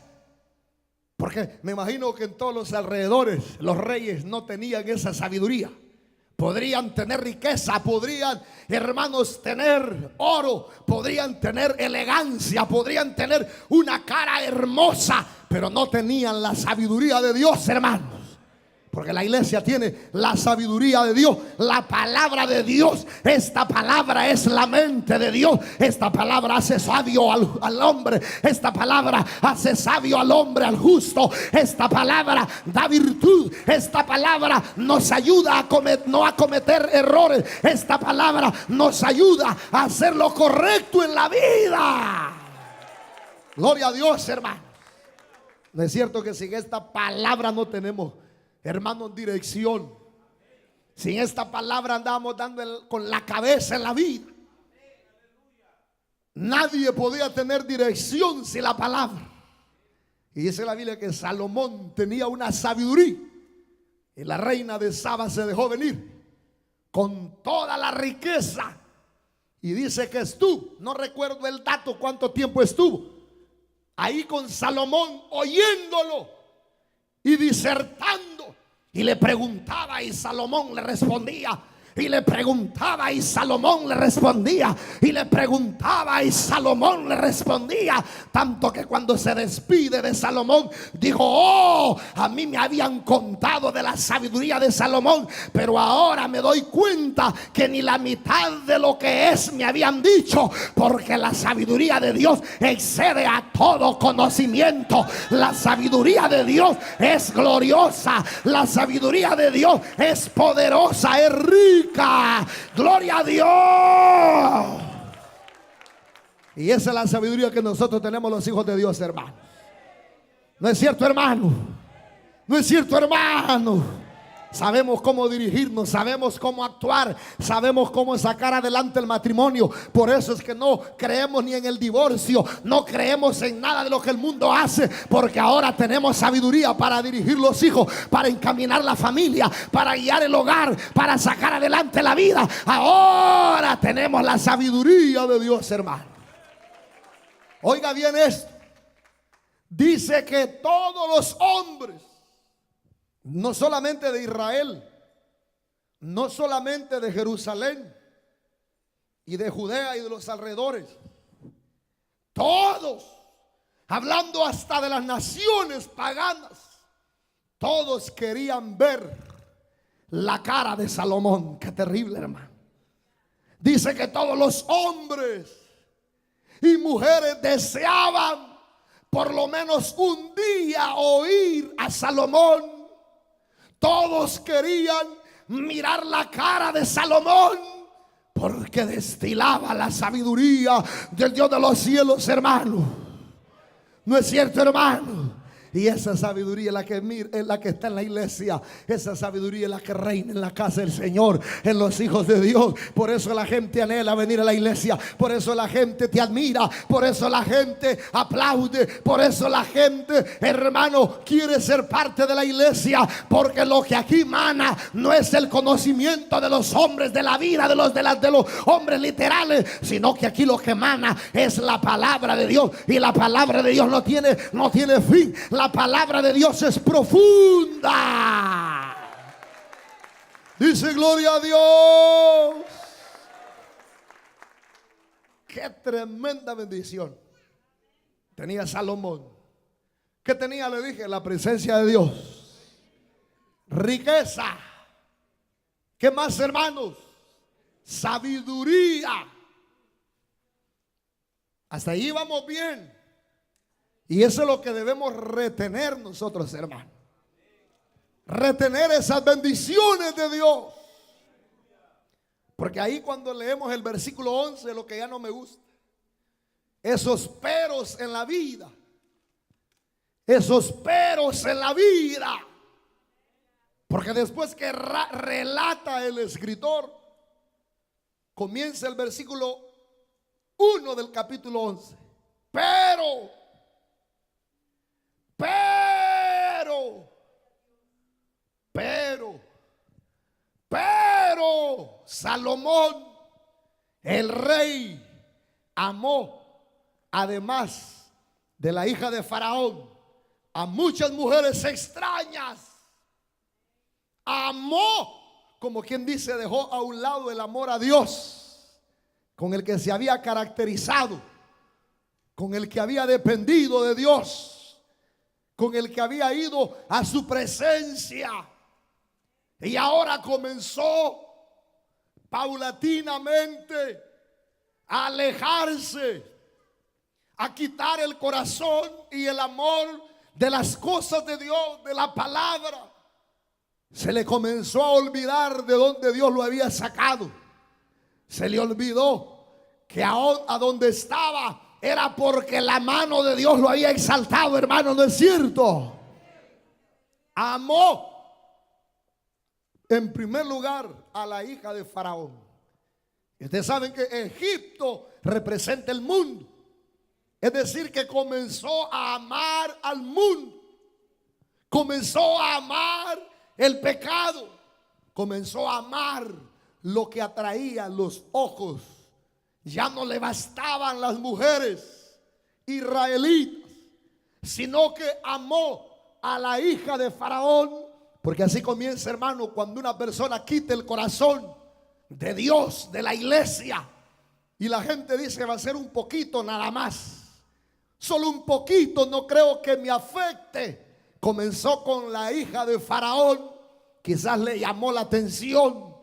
Porque me imagino que en todos los alrededores los reyes no tenían esa sabiduría. Podrían tener riqueza, podrían, hermanos, tener oro, podrían tener elegancia, podrían tener una cara hermosa, pero no tenían la sabiduría de Dios, hermanos. Porque la iglesia tiene la sabiduría de Dios, la palabra de Dios. Esta palabra es la mente de Dios. Esta palabra hace sabio al hombre. Esta palabra hace sabio al hombre, al justo. Esta palabra da virtud. Esta palabra nos ayuda a no a cometer errores. Esta palabra nos ayuda a hacer lo correcto en la vida. Gloria a Dios, hermano. No es cierto que sin esta palabra no tenemos, hermanos, dirección. Sin esta palabra andamos dando con la cabeza en la vida. Nadie podía tener dirección sin la palabra. Y dice la Biblia que Salomón tenía una sabiduría. Y la reina de Saba se dejó venir con toda la riqueza. Y dice que estuvo, no recuerdo el dato cuánto tiempo estuvo ahí con Salomón oyéndolo. y disertando. Y le preguntaba y Salomón le respondía. Y le preguntaba y Salomón le respondía. Y le preguntaba y Salomón le respondía. Tanto que cuando se despide de Salomón, dijo: oh, a mí me habían contado de la sabiduría de Salomón, pero ahora me doy cuenta que ni la mitad de lo que es me habían dicho, porque la sabiduría de Dios excede a todo conocimiento. La sabiduría de Dios es gloriosa. La sabiduría de Dios es poderosa, es rica. Gloria a Dios. Y esa es la sabiduría que nosotros tenemos los hijos de Dios, hermano. ¿No es cierto, hermano? ¿No es cierto, hermano? Sabemos cómo dirigirnos, sabemos cómo actuar, sabemos cómo sacar adelante el matrimonio. Por eso es que no creemos ni en el divorcio, no creemos en nada de lo que el mundo hace, porque ahora tenemos sabiduría para dirigir los hijos, para encaminar la familia, para guiar el hogar, para sacar adelante la vida. Ahora tenemos la sabiduría de Dios, hermano. Oiga bien esto. Dice que todos los hombres, no solamente de Israel, no solamente de Jerusalén y de Judea y de los alrededores, todos, hablando hasta de las naciones paganas, todos querían ver la cara de Salomón. Qué terrible, hermano. Dice que todos los hombres y mujeres deseaban por lo menos un día oír a Salomón. Todos querían mirar la cara de Salomón, porque destilaba la sabiduría del Dios de los cielos, hermano. ¿No es cierto, hermano? Y esa sabiduría es la que está en la iglesia. Esa sabiduría es la que reina en la casa del Señor, en los hijos de Dios. Por eso la gente anhela venir a la iglesia. Por eso la gente te admira. Por eso la gente aplaude. Por eso la gente, hermano, quiere ser parte de la iglesia. Porque lo que aquí mana no es el conocimiento de los hombres de la vida, de los hombres literales, sino que aquí lo que mana es la palabra de Dios. Y la palabra de Dios no tiene fin. La palabra de Dios es profunda. Dice: gloria a Dios. Qué tremenda bendición tenía Salomón. ¿Qué tenía? Le dije: la presencia de Dios, riqueza. ¿Qué más, hermanos? Sabiduría. Hasta ahí vamos bien. Y eso es lo que debemos retener nosotros, hermanos. Retener esas bendiciones de Dios. Porque ahí cuando leemos el versículo 11, lo que ya no me gusta, esos peros en la vida. Esos peros en la vida. Porque después que relata el escritor, comienza el versículo 1 del capítulo 11. Pero Salomón, el rey, amó, además de la hija de Faraón, a muchas mujeres extrañas. Amó, como quien dice, dejó a un lado el amor a Dios, con el que se había caracterizado, con el que había dependido de Dios, con el que había ido a su presencia. Y ahora comenzó paulatinamente a alejarse, a quitar el corazón y el amor de las cosas de Dios, de la palabra. Se le comenzó a olvidar de dónde Dios lo había sacado. Se le olvidó que a donde estaba era porque la mano de Dios lo había exaltado, hermano. ¿No es cierto? Amó en primer lugar a la hija de Faraón. Y ustedes saben que Egipto representa el mundo. Es decir, que comenzó a amar al mundo. Comenzó a amar el pecado. Comenzó a amar lo que atraía los ojos. Ya no le bastaban las mujeres israelitas, sino que amó a la hija de Faraón, porque así comienza, hermano, cuando una persona quita el corazón de Dios, de la iglesia, y la gente dice va a ser un poquito nada más, solo un poquito, no creo que me afecte. Comenzó con la hija de Faraón, quizás le llamó la atención,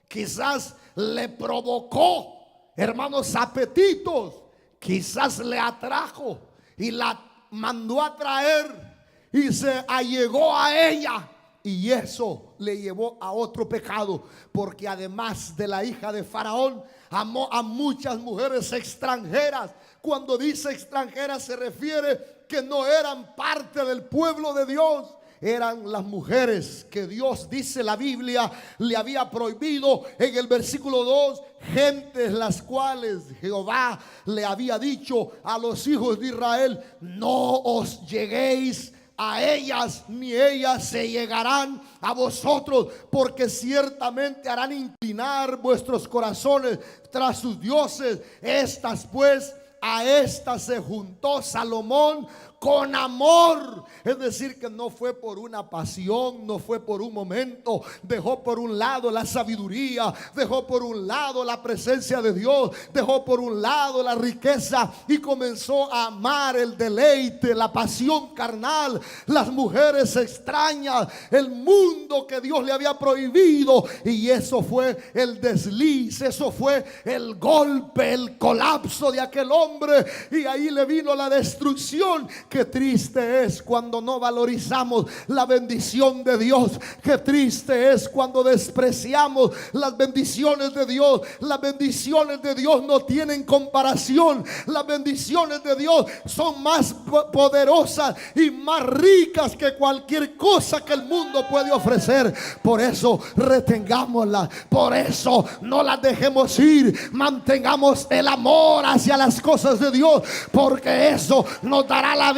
quizás le provocó, hermanos, apetitos, quizás le atrajo y la mandó a traer y se allegó a ella, y eso le llevó a otro pecado, porque además de la hija de Faraón, amó a muchas mujeres extranjeras. Cuando dice extranjeras se refiere que no eran parte del pueblo de Dios. Eran las mujeres que Dios, dice la Biblia, le había prohibido en el versículo 2, gentes las cuales Jehová le había dicho a los hijos de Israel: no os lleguéis a ellas, ni ellas se llegarán a vosotros, porque ciertamente harán inclinar vuestros corazones tras sus dioses. Estas pues, a estas se juntó Salomón con amor, es decir, que no fue por una pasión, no fue por un momento. Dejó por un lado la sabiduría, dejó por un lado la presencia de Dios, dejó por un lado la riqueza y comenzó a amar el deleite, la pasión carnal, las mujeres extrañas, el mundo que Dios le había prohibido. Y eso fue el desliz, eso fue el golpe, el colapso de aquel hombre, y ahí le vino la destrucción. Qué triste es cuando no valorizamos la bendición de Dios. Qué triste es cuando despreciamos las bendiciones de Dios. Las bendiciones de Dios no tienen comparación. Las bendiciones de Dios son más poderosas y más ricas que cualquier cosa que el mundo puede ofrecer. Por eso retengámoslas, por eso no las dejemos ir. Mantengamos el amor hacia las cosas de Dios, porque eso nos dará la vida.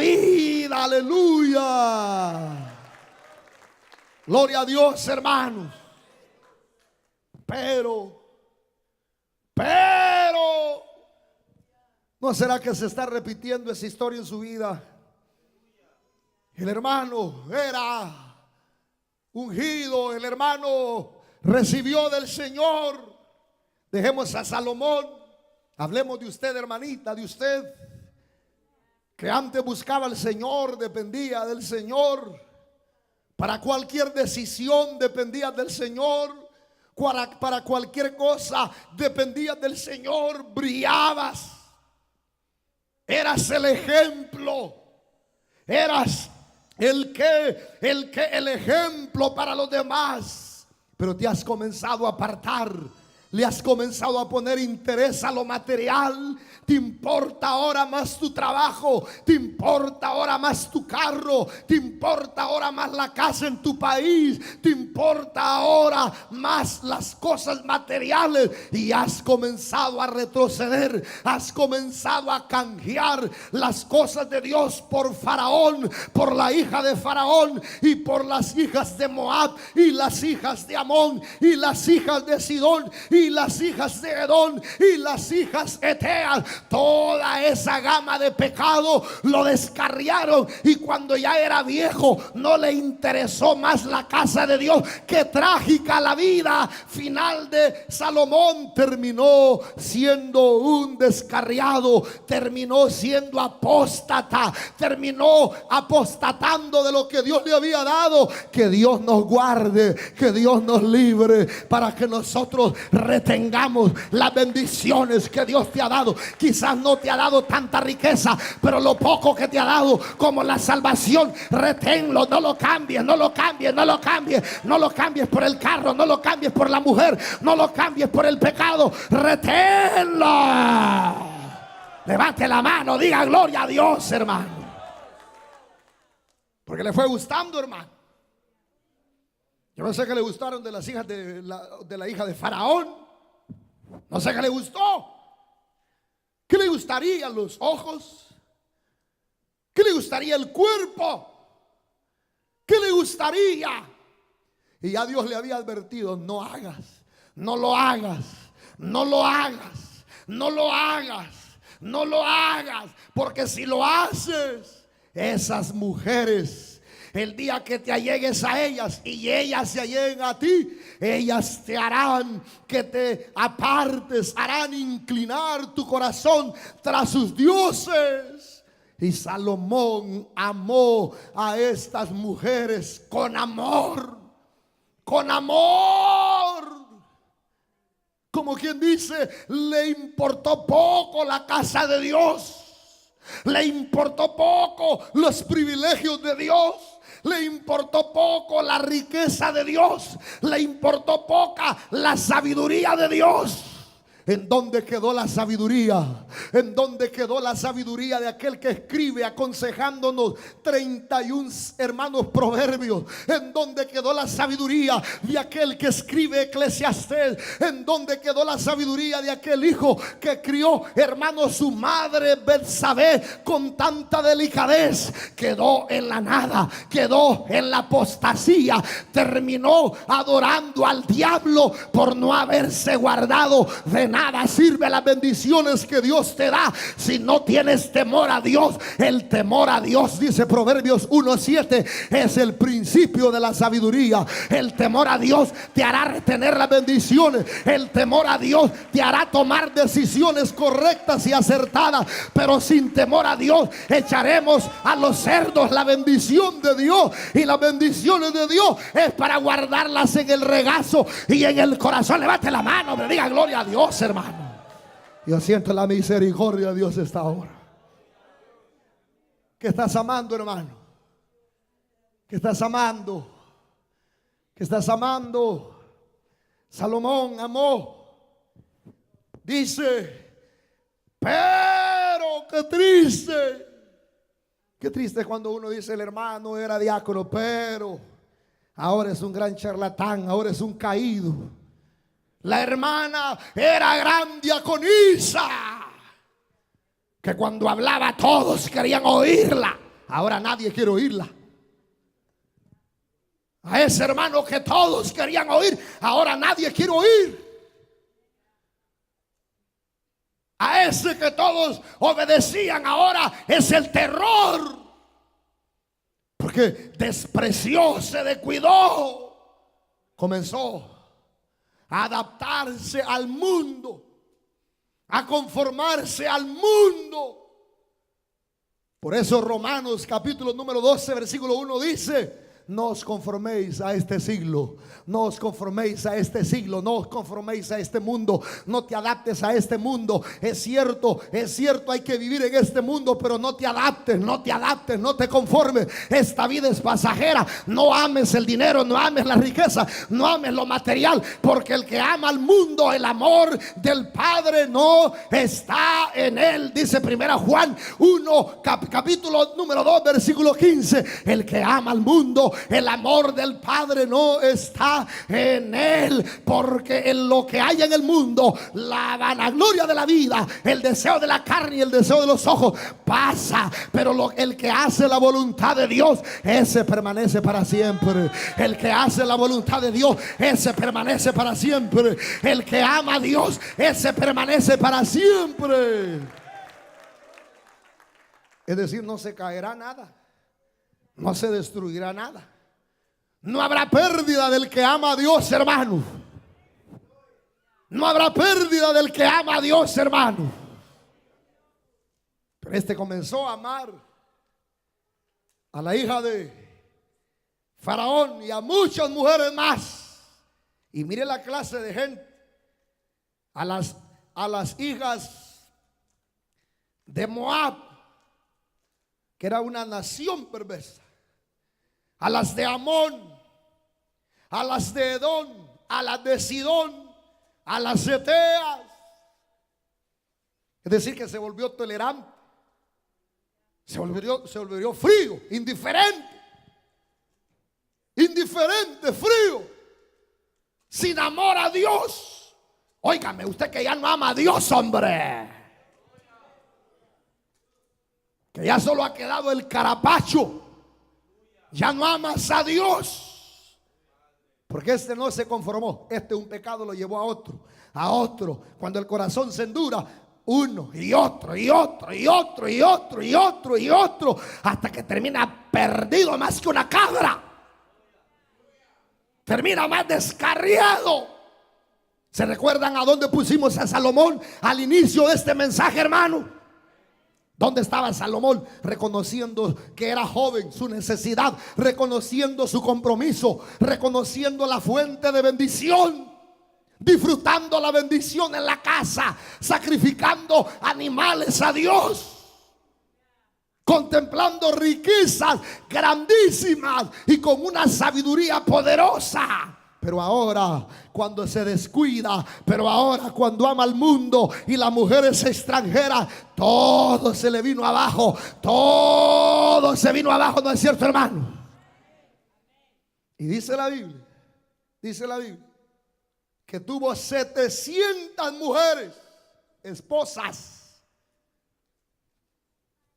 Aleluya. Gloria a Dios, hermanos. Pero ¿no será que se está repitiendo esa historia en su vida? El hermano era ungido, el hermano recibió del Señor. Dejemos a Salomón. Hablemos de usted, hermanita, de usted, que antes buscaba al Señor, dependía del Señor. Para cualquier decisión dependía del Señor. Para cualquier cosa dependía del Señor. Brillabas. Eras el ejemplo. Eras el ejemplo para los demás. Pero te has comenzado a apartar. Le has comenzado a poner interés a lo material. Te importa ahora más tu trabajo, te importa ahora más tu carro, te importa ahora más la casa en tu país, te importa ahora más las cosas materiales, y has comenzado a retroceder, has comenzado a canjear las cosas de Dios por Faraón, por la hija de Faraón y por las hijas de Moab y las hijas de Amón y las hijas de Sidón y las hijas de Edom y las hijas eteas. Toda esa gama de pecado lo descarriaron, y cuando ya era viejo no le interesó más la casa de Dios. Qué trágica la vida final de Salomón. Terminó siendo un descarriado, terminó siendo apóstata, terminó apostatando de lo que Dios le había dado. Que Dios nos guarde, que Dios nos libre, para que nosotros retengamos las bendiciones que Dios te ha dado. Quizás no te ha dado tanta riqueza, pero lo poco que te ha dado, como la salvación, reténlo, no lo cambies, no lo cambies, no lo cambies, no lo cambies por el carro, no lo cambies por la mujer, no lo cambies por el pecado, reténlo. Levante la mano, diga gloria a Dios, hermano, porque le fue gustando, hermano. Yo no sé qué le gustaron de las hijas de la hija de Faraón, no sé qué le gustó. ¿Qué le gustaría los ojos? ¿Qué le gustaría el cuerpo? ¿Qué le gustaría? Y ya Dios le había advertido: no hagas, no lo hagas, no lo hagas, no lo hagas, no lo hagas, porque si lo haces, esas mujeres El día que te allegues a ellas y ellas se alleguen a ti, ellas te harán que te apartes, harán inclinar tu corazón tras sus dioses. Y Salomón amó a estas mujeres con amor, con amor. Como quien dice, le importó poco la casa de Dios, le importó poco los privilegios de Dios, le importó poco la riqueza de Dios, le importó poca la sabiduría de Dios. ¿En dónde quedó la sabiduría? ¿En dónde quedó la sabiduría de aquel que escribe aconsejándonos 31 hermanos proverbios? ¿En dónde quedó la sabiduría de aquel que escribe Eclesiastés? ¿En dónde quedó la sabiduría de aquel hijo que crió, hermanos, su madre Betsabé con tanta delicadez? Quedó en la nada, quedó en la apostasía, terminó adorando al diablo por no haberse guardado de nada. Nada sirve las bendiciones que Dios te da si no tienes temor a Dios. El temor a Dios, dice Proverbios 1:7, es el principio de la sabiduría. El temor a Dios te hará retener las bendiciones. El temor a Dios te hará tomar decisiones correctas y acertadas. Pero sin temor a Dios echaremos a los cerdos la bendición de Dios. Y las bendiciones de Dios es para guardarlas en el regazo y en el corazón. Levante la mano, me diga gloria a Dios, hermano. Yo siento la misericordia de Dios esta hora. ¿Qué estás amando, hermano? ¿Qué estás amando? ¿Qué estás amando? Salomón amó. Dice, pero qué triste. Qué triste cuando uno dice, el hermano era diácono, pero ahora es un gran charlatán, ahora es un caído. La hermana era gran diaconisa, que cuando hablaba todos querían oírla. Ahora nadie quiere oírla. A ese hermano que todos querían oír, ahora nadie quiere oír. A ese que todos obedecían, ahora es el terror. Porque despreció, se descuidó, comenzó a adaptarse al mundo, a conformarse al mundo. Por eso Romanos capítulo número 12 versículo 1 dice, no os conforméis a este siglo, no os conforméis a este siglo, no os conforméis a este mundo, no te adaptes a este mundo. Es cierto, hay que vivir en este mundo, pero no te adaptes, no te conformes. Esta vida es pasajera. No ames el dinero, no ames la riqueza, no ames lo material, porque el que ama al mundo, el amor del Padre no está en él. Dice 1 Juan 1 capítulo número 2 versículo 15, el que ama al mundo, el amor del Padre no está en él. Porque en lo que hay en el mundo, la vanagloria de la vida, el deseo de la carne y el deseo de los ojos pasa, pero el que hace la voluntad de Dios, ese permanece para siempre. El que hace la voluntad de Dios, ese permanece para siempre. El que ama a Dios, ese permanece para siempre. Es decir, no se caerá nada, no se destruirá nada. No habrá pérdida del que ama a Dios, hermano. No habrá pérdida del que ama a Dios, hermano. Pero este comenzó a amar a la hija de Faraón y a muchas mujeres más. Y mire la clase de gente. A las hijas de Moab, que era una nación perversa. A las de Amón, a las de Edom, a las de Sidón, a las Eteas. Es decir, que se volvió tolerante, se volvió frío, indiferente, frío, sin amor a Dios. Óigame, usted que ya no ama a Dios, hombre, que ya solo ha quedado el carapacho. Ya no amas a Dios. Porque este no se conformó. Un pecado lo llevó a otro. Cuando el corazón se endura, uno y otro y otro y otro y otro y otro y otro, hasta que termina perdido más que una cabra. Termina más descarriado. ¿Se recuerdan a dónde pusimos a Salomón al inicio de este mensaje, hermano? ¿Dónde estaba Salomón? Reconociendo que era joven, su necesidad, reconociendo su compromiso, reconociendo la fuente de bendición, disfrutando la bendición en la casa, sacrificando animales a Dios, contemplando riquezas grandísimas y con una sabiduría poderosa. Pero ahora, cuando se descuida, pero ahora cuando ama al mundo y la mujer es extranjera, todo se le vino abajo. Todo se vino abajo, ¿no es cierto, hermano? Y dice la Biblia, que tuvo 700 mujeres, esposas,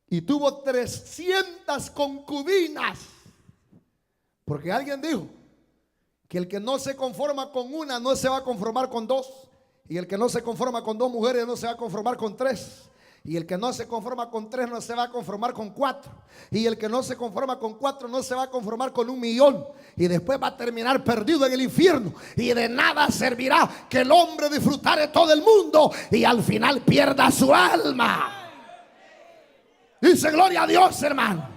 y tuvo 300 concubinas. Porque alguien dijo que el que no se conforma con una no se va a conformar con dos, y el que no se conforma con dos mujeres no se va a conformar con tres, y el que no se conforma con tres no se va a conformar con cuatro, y el que no se conforma con cuatro no se va a conformar con 1,000,000, y después va a terminar perdido en el infierno. Y de nada servirá que el hombre disfrutare todo el mundo y al final pierda su alma. Dice gloria a Dios, hermano,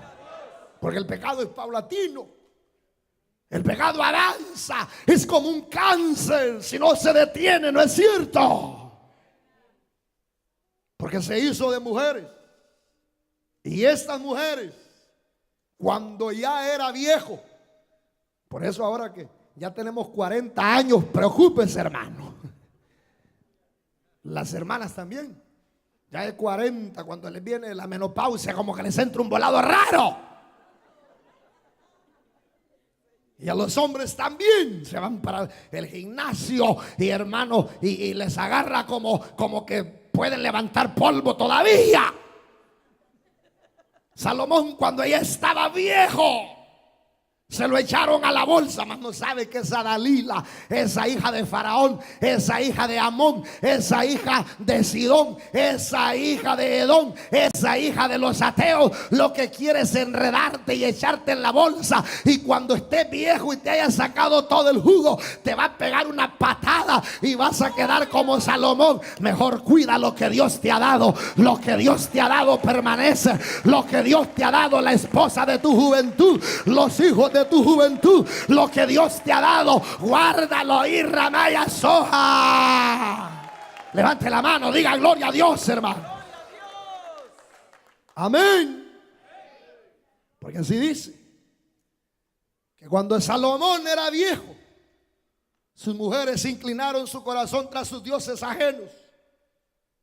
porque el pecado es paulatino. El pecado avanza, es como un cáncer, si no se detiene, ¿no es cierto? Porque se hizo de mujeres. Y estas mujeres, cuando ya era viejo, por eso ahora que ya tenemos 40 años, preocúpense, hermano. Las hermanas también, ya de 40, cuando les viene la menopausia, como que les entra un volado raro. Y a los hombres también se van para el gimnasio, y hermano, y les agarra como que pueden levantar polvo todavía. Salomón, cuando ya estaba viejo, se lo echaron a la bolsa, mas no sabe que esa Dalila, esa hija de Faraón, esa hija de Amón, esa hija de Sidón, esa hija de Edom, esa hija de los ateos, lo que quiere es enredarte y echarte en la bolsa. Y cuando estés viejo y te hayas sacado todo el jugo, te va a pegar una patada y vas a quedar como Salomón. Mejor cuida lo que Dios te ha dado. Lo que Dios te ha dado permanece. Lo que Dios te ha dado, la esposa de tu juventud, los hijos de tu juventud, lo que Dios te ha dado, guárdalo. Y ramaya soja. Levante la mano, diga gloria a Dios, hermano. Amén. Porque así dice que cuando Salomón era viejo, sus mujeres inclinaron su corazón tras sus dioses ajenos.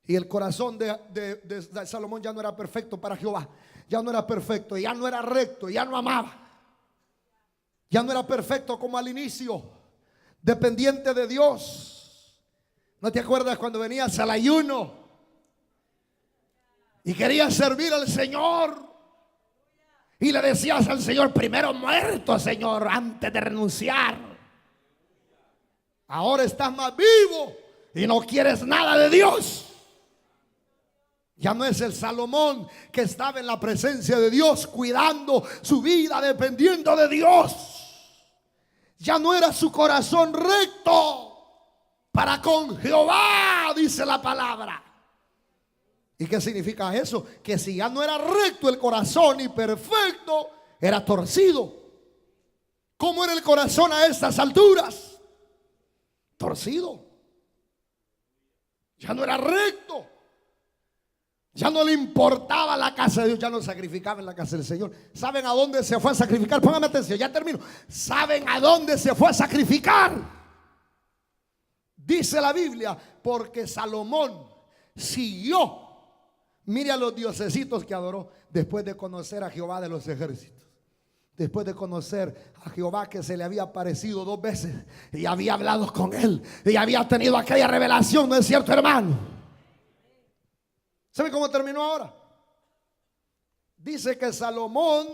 Y el corazón de Salomón ya no era perfecto para Jehová. Ya no era perfecto, ya no era recto, ya no amaba. Ya no era perfecto como al inicio, dependiente de Dios. ¿No te acuerdas cuando venías al ayuno y querías servir al Señor? Y le decías al Señor: primero muerto, Señor, antes de renunciar. Ahora estás más vivo y no quieres nada de Dios. Ya no es el Salomón que estaba en la presencia de Dios, cuidando su vida, dependiendo de Dios. Ya no era su corazón recto para con Jehová, dice la palabra. ¿Y qué significa eso? Que si ya no era recto el corazón y perfecto, era torcido. ¿Cómo era el corazón a estas alturas? Torcido. Ya no era recto. Ya no le importaba la casa de Dios, ya no sacrificaba en la casa del Señor. ¿Saben a dónde se fue a sacrificar? Póngame atención, ya termino. ¿Saben a dónde se fue a sacrificar? Dice la Biblia, porque Salomón siguió. Mire a los diosesitos que adoró después de conocer a Jehová de los ejércitos. Después de conocer a Jehová, que se le había aparecido 2 veces y había hablado con él y había tenido aquella revelación, ¿no es cierto, hermano? ¿Sabe cómo terminó ahora? Dice que Salomón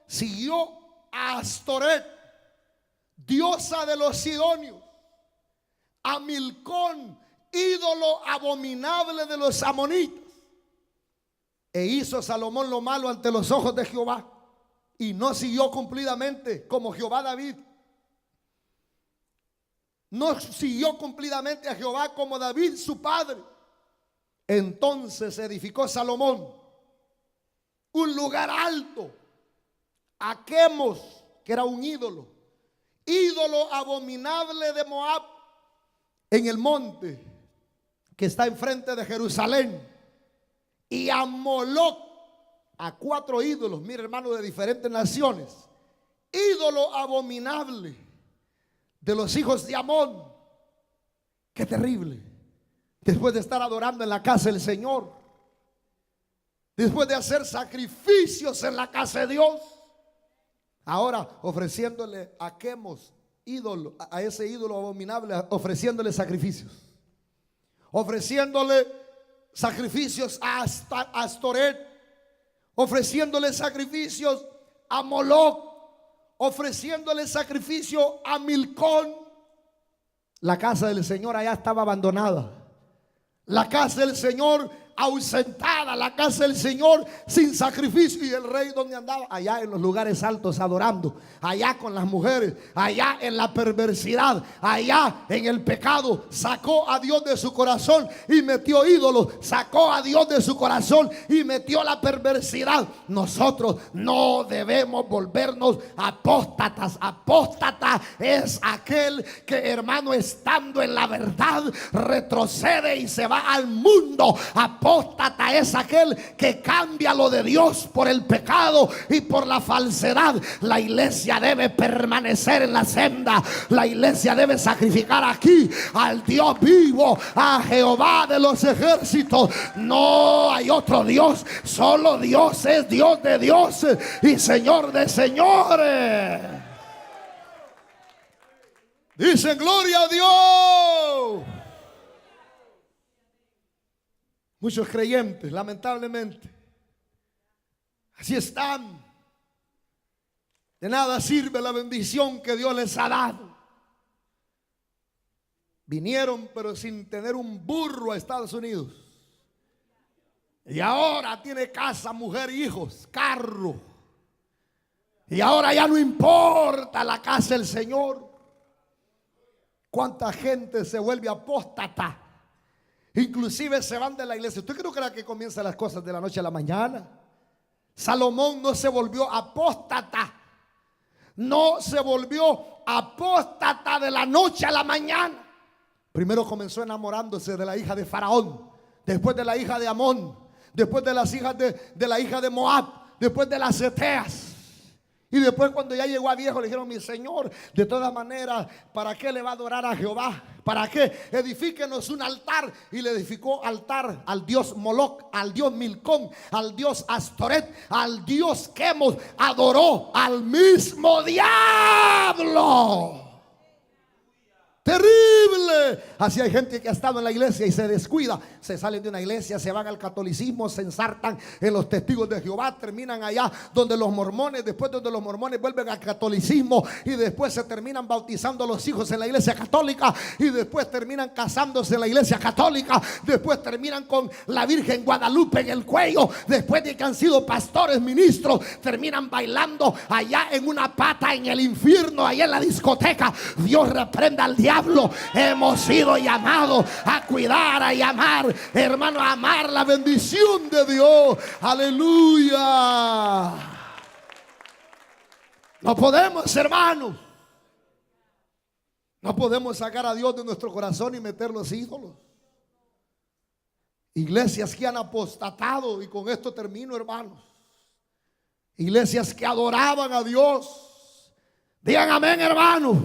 siguió a Astoret, diosa de los sidonios, a Milcón, ídolo abominable de los amonitas. E hizo Salomón lo malo ante los ojos de Jehová, y no siguió cumplidamente como Jehová David. No siguió cumplidamente a Jehová como David su padre. Entonces edificó Salomón un lugar alto a Quemos, que era un ídolo abominable de Moab, en el monte que está enfrente de Jerusalén, y a Moloc, a 4 ídolos, mire hermano, de diferentes naciones, ídolo abominable de los hijos de Amón. Qué terrible. Después de estar adorando en la casa del Señor, después de hacer sacrificios en la casa de Dios, ahora ofreciéndole a Quemos, ídolo, a ese ídolo abominable, ofreciéndole sacrificios, ofreciéndole sacrificios a Astoret, ofreciéndole sacrificios a Moloc, ofreciéndole sacrificio a Milcón. La casa del Señor allá estaba abandonada, la casa del Señor ausentada, la casa del Señor sin sacrificio. Y el rey, ¿donde andaba? Allá en los lugares altos adorando, allá con las mujeres, allá en la perversidad, allá en el pecado. Sacó a Dios de su corazón y metió ídolos, sacó a Dios de su corazón y metió la perversidad. Nosotros no debemos volvernos apóstatas. Apóstata es aquel que, hermano, estando en la verdad, retrocede y se va al mundo. Apóstata es aquel que cambia lo de Dios por el pecado y por la falsedad. La iglesia debe permanecer en la senda. La iglesia debe sacrificar aquí al Dios vivo, a Jehová de los ejércitos. No hay otro Dios, solo Dios es Dios de dioses y Señor de señores. Dicen gloria a Dios. Muchos creyentes, lamentablemente, así están. De nada sirve la bendición que Dios les ha dado. Vinieron pero sin tener un burro a Estados Unidos, y ahora tiene casa, mujer, hijos, carro, y ahora ya no importa la casa del Señor. Cuánta gente se vuelve apóstata, inclusive se van de la iglesia. ¿Usted cree que comienzan las cosas de la noche a la mañana? Salomón no se volvió apóstata, no se volvió apóstata de la noche a la mañana. Primero comenzó enamorándose de la hija de Faraón, después de la hija de Amón, después de las hijas de la hija de Moab, después de las Eteas. Y después, cuando ya llegó a viejo, le dijeron: mi señor, de todas maneras, ¿para qué le va a adorar a Jehová? ¿Para qué? Edifíquenos un altar. Y le edificó altar al dios Moloc, al dios Milcón, al dios Astoret, al dios Quemos. Adoró al mismo diablo. Terrible. Así hay gente que ha estado en la iglesia y se descuida, se salen de una iglesia, se van al catolicismo, se ensartan en los testigos de Jehová, terminan allá donde los mormones, después donde los mormones vuelven al catolicismo, y después se terminan bautizando a los hijos en la iglesia católica, y después terminan casándose en la iglesia católica, después terminan con la Virgen Guadalupe en el cuello, después de que han sido pastores, ministros, terminan bailando allá en una pata en el infierno, allá en la discoteca. Dios reprenda al diablo. Hemos sido llamados a cuidar, a llamar, hermano, a amar la bendición de Dios. Aleluya. No podemos, hermanos, no podemos sacar a Dios de nuestro corazón y meter los ídolos. Iglesias que han apostatado, y con esto termino, hermanos. Iglesias que adoraban a Dios. Digan amén, hermanos.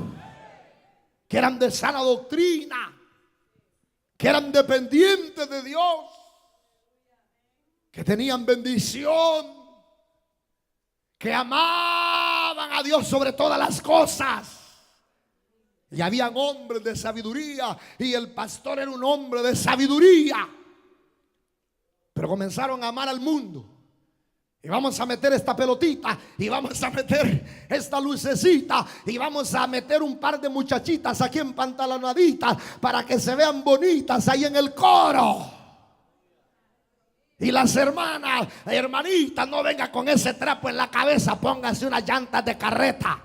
Que eran de sana doctrina, que eran dependientes de Dios, que tenían bendición, que amaban a Dios sobre todas las cosas. Y habían hombres de sabiduría, y el pastor era un hombre de sabiduría. Pero comenzaron a amar al mundo, Y vamos a meter esta pelotita, y vamos a meter esta lucecita, y vamos a meter un par de muchachitas aquí en pantalonaditas para que se vean bonitas ahí en el coro. Y las hermanitas, no venga con ese trapo en la cabeza, póngase unas llantas de carreta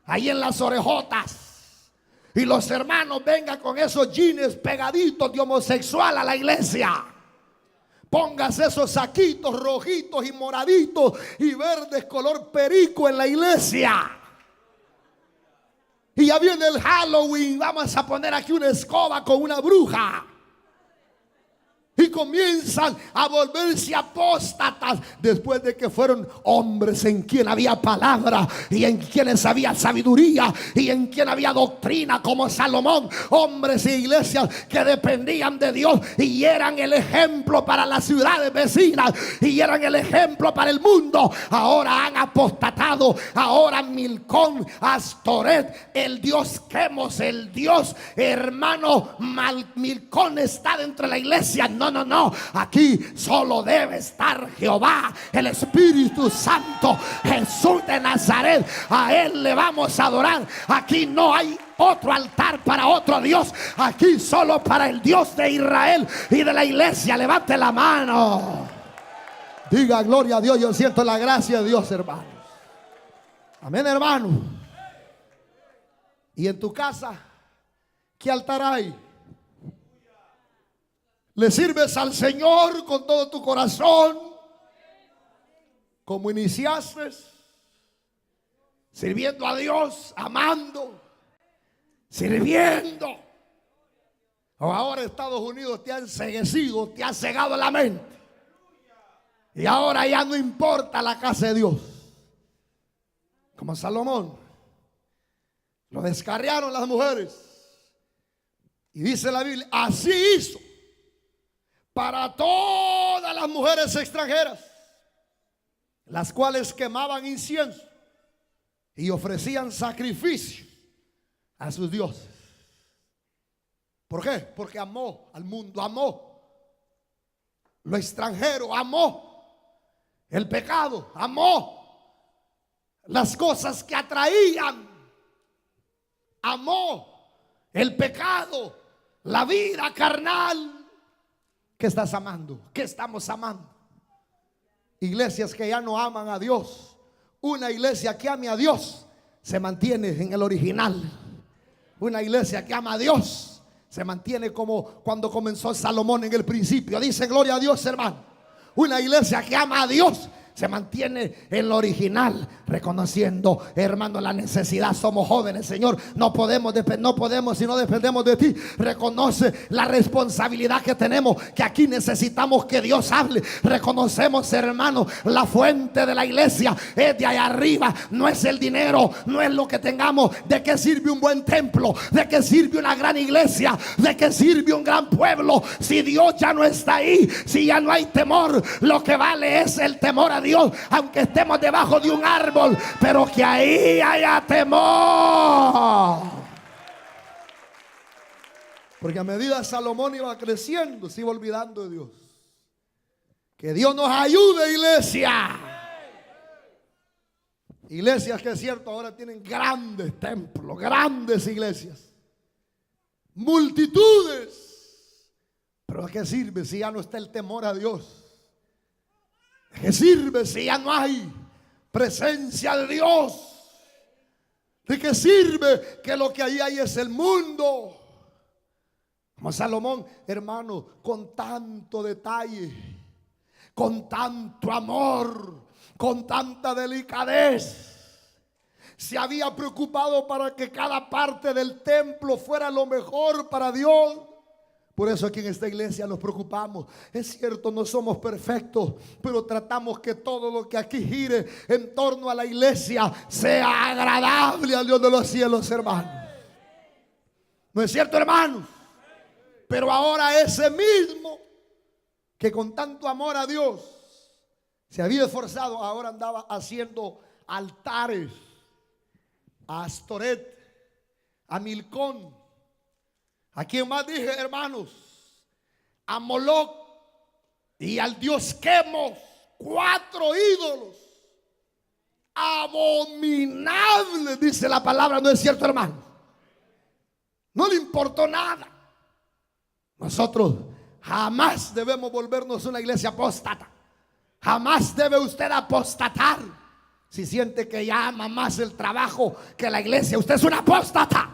ahí en las orejotas. Y los hermanos vengan con esos jeans pegaditos de homosexual a la iglesia. Póngase esos saquitos rojitos y moraditos y verdes color perico en la iglesia. Y ya viene el Halloween, vamos a poner aquí una escoba con una bruja. Y comienzan a volverse apóstatas después de que fueron hombres en quien había palabra y en quienes había sabiduría y en quien había doctrina, como Salomón. Hombres e iglesias que dependían de Dios y eran el ejemplo para las ciudades vecinas y eran el ejemplo para el mundo. Ahora han apostatado. Ahora Milcón, Astoret, el dios Quemos, el dios hermano Milcón está dentro de la iglesia. No, aquí solo debe estar Jehová, el Espíritu Santo, Jesús de Nazaret. A Él le vamos a adorar. Aquí no hay otro altar para otro Dios. Aquí solo para el Dios de Israel y de la iglesia. Levante la mano, diga gloria a Dios. Yo siento la gracia de Dios, hermanos. Amén, hermano. Y en tu casa, ¿qué altar hay? ¿Le sirves al Señor con todo tu corazón, como iniciaste? Sirviendo a Dios, amando, sirviendo. O ahora Estados Unidos te ha enceguecido, te ha cegado la mente. Y ahora ya no importa la casa de Dios. Como Salomón, lo descarriaron las mujeres. Y dice la Biblia, así hizo para todas las mujeres extranjeras, las cuales quemaban incienso y ofrecían sacrificios a sus dioses. ¿Por qué? Porque amó al mundo, amó lo extranjero, amó el pecado, amó las cosas que atraían, amó el pecado, la vida carnal. ¿Qué estás amando? ¿Qué estamos amando? Iglesias que ya no aman a Dios. Una iglesia que ame a Dios se mantiene en el original. Una iglesia que ama a Dios se mantiene como cuando comenzó Salomón en el principio. Dice gloria a Dios, hermano. Una iglesia que ama a Dios se mantiene en lo original, reconociendo, hermano, la necesidad. Somos jóvenes, Señor, no podemos si no dependemos de ti. Reconoce la responsabilidad que tenemos, que aquí necesitamos que Dios hable. Reconocemos, hermano, la fuente de la iglesia es de allá arriba, no es el dinero, no es lo que tengamos. ¿De qué sirve un buen templo? ¿De qué sirve una gran iglesia? ¿De qué sirve un gran pueblo si Dios ya no está ahí? Si ya no hay temor. Lo que vale es el temor a Dios, aunque estemos debajo de un árbol, pero que ahí haya temor. Porque a medida Salomón iba creciendo, se iba olvidando de Dios. Que Dios nos ayude, iglesia. Iglesias que es cierto, ahora tienen grandes templos, grandes iglesias, multitudes. Pero ¿a qué sirve si ya no está el temor a Dios? ¿Qué sirve si ya no hay presencia de Dios? ¿De qué sirve que lo que ahí hay es el mundo? Como Salomón, hermano, con tanto detalle, con tanto amor, con tanta delicadez, se había preocupado para que cada parte del templo fuera lo mejor para Dios. Por eso aquí en esta iglesia nos preocupamos. Es cierto, no somos perfectos, pero tratamos que todo lo que aquí gire en torno a la iglesia sea agradable al Dios de los cielos, hermanos. ¿No es cierto, hermanos? Pero ahora ese mismo que con tanto amor a Dios se había esforzado, ahora andaba haciendo altares a Astoret, a Milcón. ¿A quién más dije, hermanos? A Moloc y al dios Quemos. 4 ídolos abominables, dice la palabra. ¿No es cierto, hermano? No le importó nada. Nosotros jamás debemos volvernos una iglesia apóstata. Jamás debe usted apostatar. Si siente que ya ama más el trabajo que la iglesia, usted es un apóstata.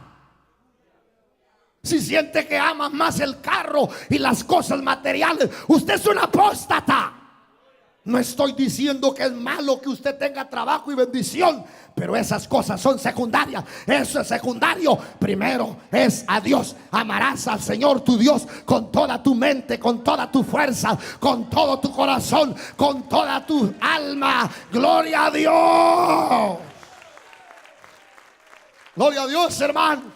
Si siente que ama más el carro y las cosas materiales, usted es un apóstata. No estoy diciendo que es malo que usted tenga trabajo y bendición, pero esas cosas son secundarias. Eso es secundario. Primero es a Dios. Amarás al Señor tu Dios con toda tu mente, con toda tu fuerza, con todo tu corazón, con toda tu alma. Gloria a Dios. Gloria a Dios, hermano.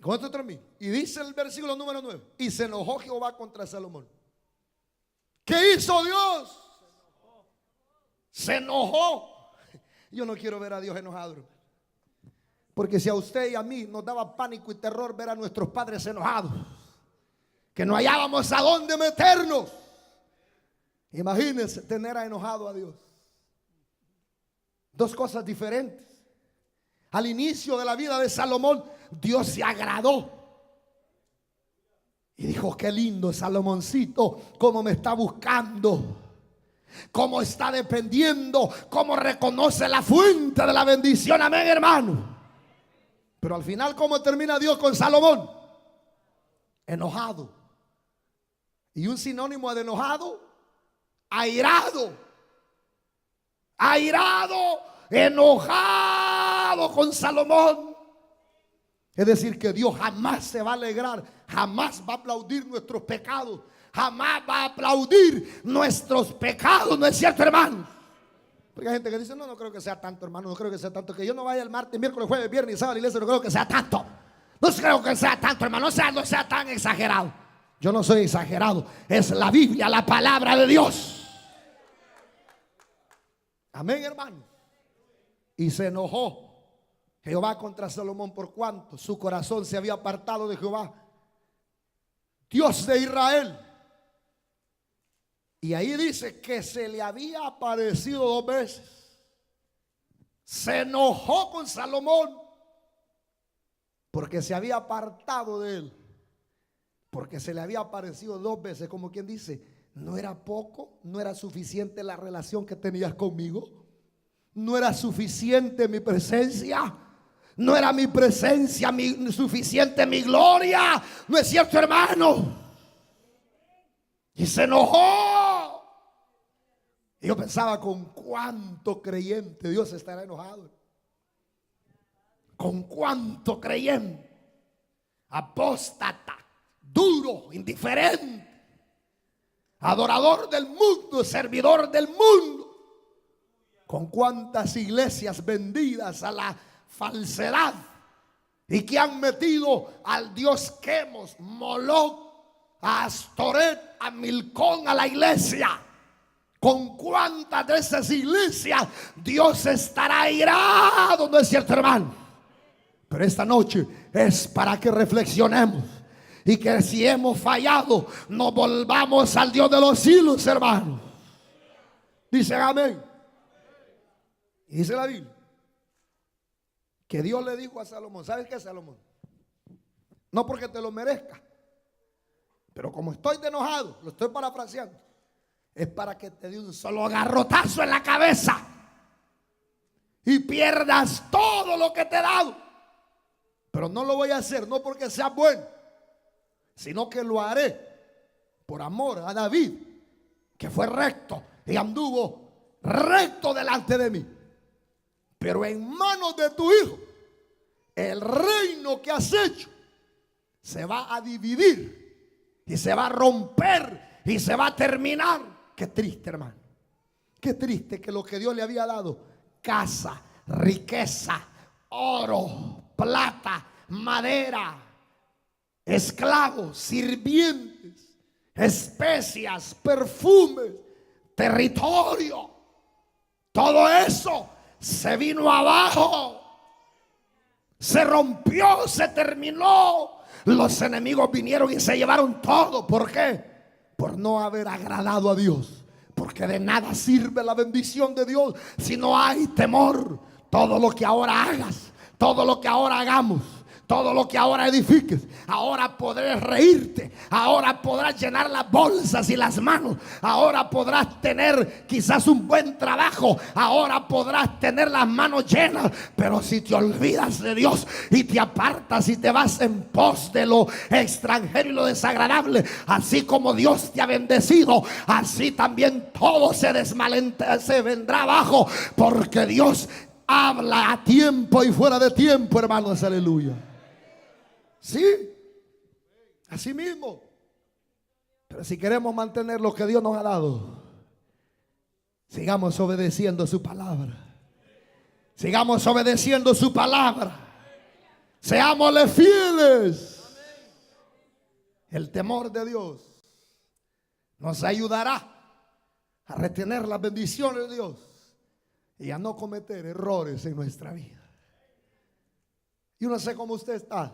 Con esto termino. Y dice el versículo número 9: y se enojó Jehová contra Salomón. ¿Qué hizo Dios? Se enojó. Yo no quiero ver a Dios enojado, porque si a usted y a mí nos daba pánico y terror ver a nuestros padres enojados, que no hallábamos a dónde meternos, imagínense tener a enojado a Dios. Dos cosas diferentes. Al inicio de la vida de Salomón, Dios se agradó y dijo: qué lindo Salomoncito, cómo me está buscando, cómo está dependiendo, cómo reconoce la fuente de la bendición. Amén, hermano. Pero al final, ¿cómo termina Dios con Salomón? Enojado. Y un sinónimo de enojado: airado. Airado, enojado con Salomón. Es decir, que Dios jamás se va a alegrar, jamás va a aplaudir nuestros pecados, jamás va a aplaudir nuestros pecados. ¿No es cierto, hermano? Porque hay gente que dice: no creo que sea tanto, hermano, no creo que sea tanto. Que yo no vaya el martes, miércoles, jueves, viernes y sábado a la iglesia, no creo que sea tanto. No creo que sea tanto, hermano, no sea tan exagerado. Yo no soy exagerado, es la Biblia, la palabra de Dios. Amén, hermano. Y se enojó Jehová contra Salomón por cuanto su corazón se había apartado de Jehová, Dios de Israel. Y ahí dice que se le había aparecido 2 veces. Se enojó con Salomón porque se había apartado de él, porque se le había aparecido 2 veces. Como quien dice: no era poco, no era suficiente la relación que tenías conmigo, no era suficiente mi presencia, no era mi presencia suficiente mi gloria. ¿No es cierto, hermano? Y se enojó. Y yo pensaba: con cuánto creyente Dios estará enojado. Con cuánto creyente apóstata, duro, indiferente, adorador del mundo, servidor del mundo. Con cuántas iglesias vendidas a la falsedad y que han metido al dios Quemos, Moloch, a Astoret, a Milcón a la iglesia. Con cuántas de esas iglesias Dios estará airado. ¿No es cierto, hermano? Pero esta noche es para que reflexionemos y que si hemos fallado nos volvamos al Dios de los siglos, hermano. Dice amén. Y dice la Biblia que Dios le dijo a Salomón: ¿sabes qué, Salomón? No porque te lo merezca, pero como estoy de enojado, lo estoy parafraseando, es para que te dé un solo garrotazo en la cabeza y pierdas todo lo que te he dado. Pero no lo voy a hacer, no porque sea bueno, sino que lo haré por amor a David, que fue recto y anduvo recto delante de mí. Pero en manos de tu hijo, el reino que has hecho se va a dividir y se va a romper y se va a terminar. Qué triste, hermano. Qué triste que lo que Dios le había dado: casa, riqueza, oro, plata, madera, esclavos, sirvientes, especias, perfumes, territorio, todo eso se vino abajo, se rompió, se terminó. Los enemigos vinieron y se llevaron todo. ¿Por qué? por no haber agradado a Dios. Porque de nada sirve la bendición de Dios si no hay temor. Todo lo que ahora hagas, todo lo que ahora hagamos, todo lo que ahora edifiques, ahora podrás reírte, ahora podrás llenar las bolsas y las manos, ahora podrás tener quizás un buen trabajo, ahora podrás tener las manos llenas. Pero si te olvidas de Dios y te apartas y te vas en pos de lo extranjero y lo desagradable, así como Dios te ha bendecido, así también todo se vendrá abajo, porque Dios habla a tiempo y fuera de tiempo, hermanos, aleluya. Sí, así mismo. Pero si queremos mantener lo que Dios nos ha dado, sigamos obedeciendo su palabra. Sigamos obedeciendo su palabra. Seámosle fieles. El temor de Dios nos ayudará a retener las bendiciones de Dios y a no cometer errores en nuestra vida. Yo no sé cómo usted está.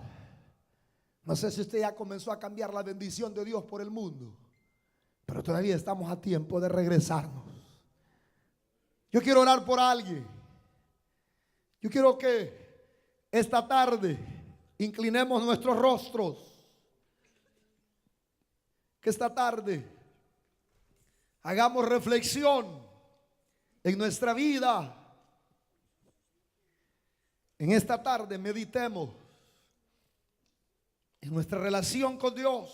No sé si usted ya comenzó a cambiar la bendición de Dios por el mundo, pero todavía estamos a tiempo de regresarnos. Yo quiero orar por alguien. Yo quiero que esta tarde inclinemos nuestros rostros. Que esta tarde hagamos reflexión en nuestra vida. En esta tarde meditemos en nuestra relación con Dios.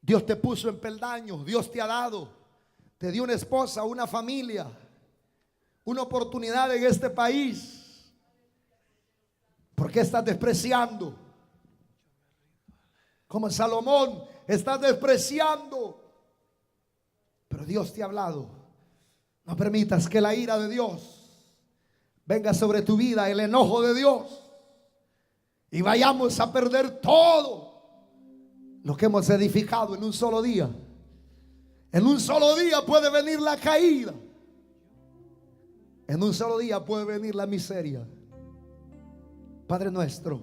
Dios te puso en peldaños, Dios te ha dado, te dio una esposa, una familia, una oportunidad en este país. ¿Por qué estás despreciando? Como Salomón, estás despreciando. Pero Dios te ha hablado. No permitas que la ira de Dios venga sobre tu vida, el enojo de Dios, y vayamos a perder todo lo que hemos edificado en un solo día. En un solo día puede venir la caída. En un solo día puede venir la miseria. Padre nuestro,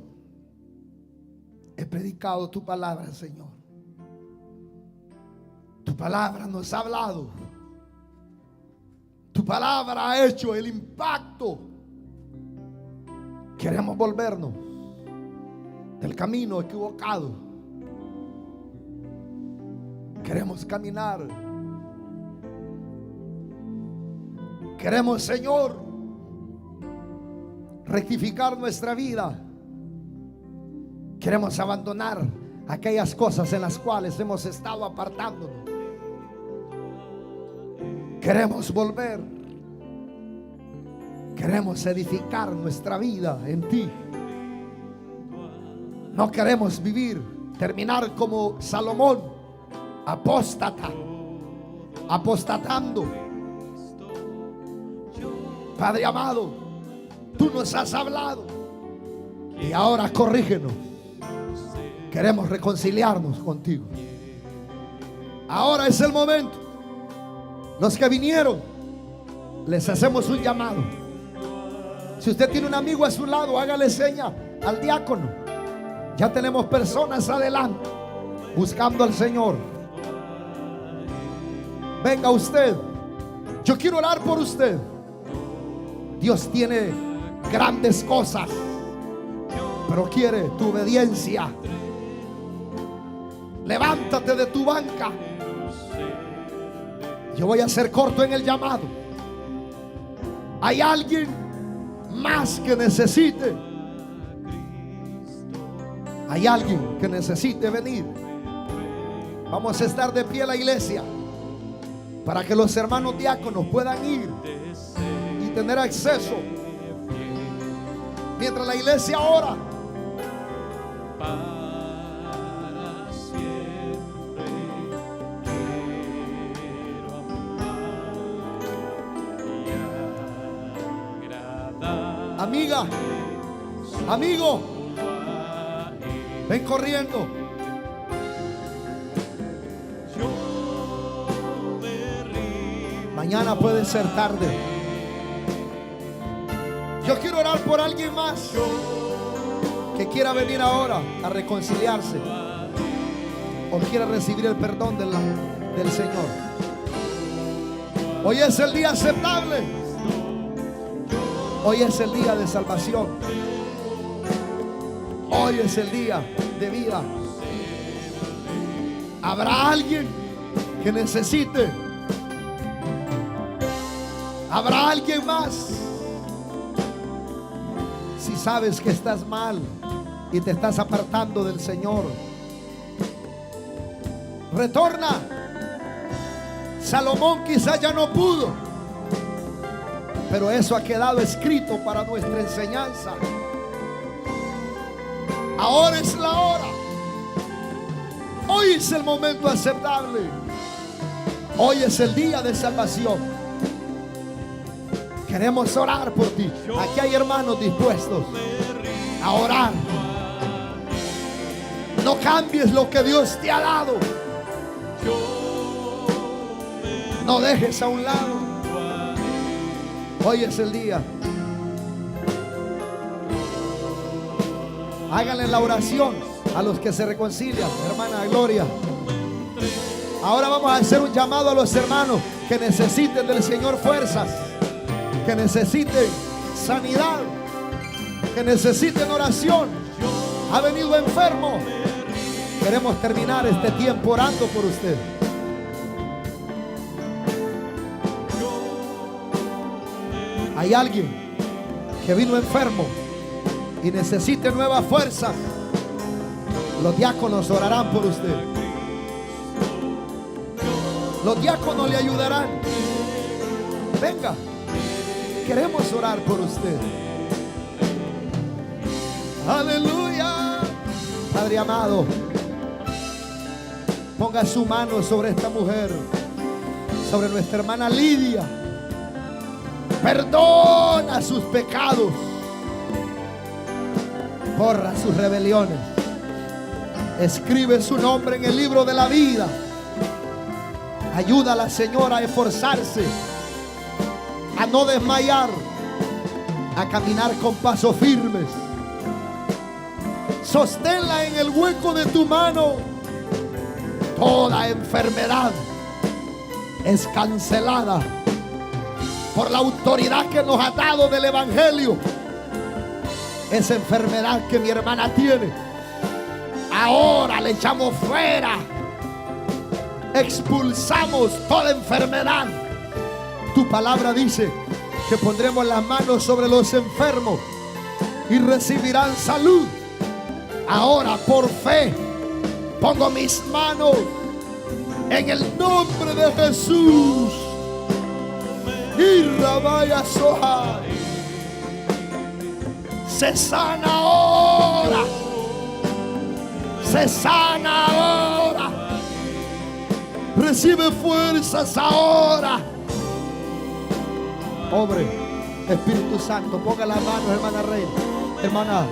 he predicado tu palabra, Señor. Tu palabra nos ha hablado. Tu palabra ha hecho el impacto. Queremos volvernos del camino equivocado. Queremos caminar. Queremos, Señor, rectificar nuestra vida. Queremos abandonar aquellas cosas en las cuales hemos estado apartándonos. Queremos volver. Queremos edificar nuestra vida en ti. No queremos vivir, terminar como Salomón, apóstata, apostatando. Padre amado, tú nos has hablado y ahora corrígenos. Queremos reconciliarnos contigo. Ahora es el momento. Los que vinieron, les hacemos un llamado. Si usted tiene un amigo a su lado, hágale seña al diácono. Ya tenemos personas adelante buscando al Señor. Venga usted. Yo quiero orar por usted. Dios tiene grandes cosas, pero quiere tu obediencia. Levántate de tu banca. Yo voy a ser corto en el llamado. Hay alguien más que necesite. Hay alguien que necesite venir. Vamos a estar de pie la iglesia para que los hermanos diáconos puedan ir y tener acceso mientras la iglesia ora. Amiga, amigo, ven corriendo. Mañana puede ser tarde. Yo quiero orar por alguien más que quiera venir ahora a reconciliarse. o quiere recibir el perdón del Señor. Hoy es el día aceptable. Hoy es el día de salvación. Hoy es el día de vida. ¿Habrá alguien que necesite? ¿Habrá alguien más? Si sabes que estás mal y te estás apartando del Señor, retorna. Salomón quizás ya no pudo, pero eso ha quedado escrito para nuestra enseñanza. Ahora es la hora. Hoy es el momento aceptable. Hoy es el día de salvación. Queremos orar por ti. Aquí hay hermanos dispuestos a orar. No cambies lo que Dios te ha dado. No dejes a un lado. Hoy es el día. Háganle la oración a los que se reconcilian, hermana Gloria. Ahora vamos a hacer un llamado a los hermanos que necesiten del Señor fuerzas, que necesiten sanidad, que necesiten oración. Ha venido enfermo. Queremos terminar este tiempo orando por usted. Hay alguien que vino enfermo y necesite nuevas fuerzas. Los diáconos orarán por usted. Los diáconos le ayudarán. Venga, queremos orar por usted. Aleluya. Padre amado, ponga su mano sobre esta mujer, sobre nuestra hermana Lidia. Perdona sus pecados, borra sus rebeliones, escribe su nombre en el libro de la vida. Ayuda a la Señora a esforzarse, a no desmayar, a caminar con pasos firmes. Sosténla en el hueco de tu mano. Toda enfermedad es cancelada por la autoridad que nos ha dado del Evangelio. Esa enfermedad que mi hermana tiene, ahora le echamos fuera. Expulsamos toda enfermedad. Tu palabra dice que pondremos las manos sobre los enfermos y recibirán salud. Ahora por fe pongo mis manos en el nombre de Jesús. Y Rabaya Soha se sana ahora. Se sana ahora. Recibe fuerzas ahora. Obre, Espíritu Santo, ponga las manos, hermana Rey, hermana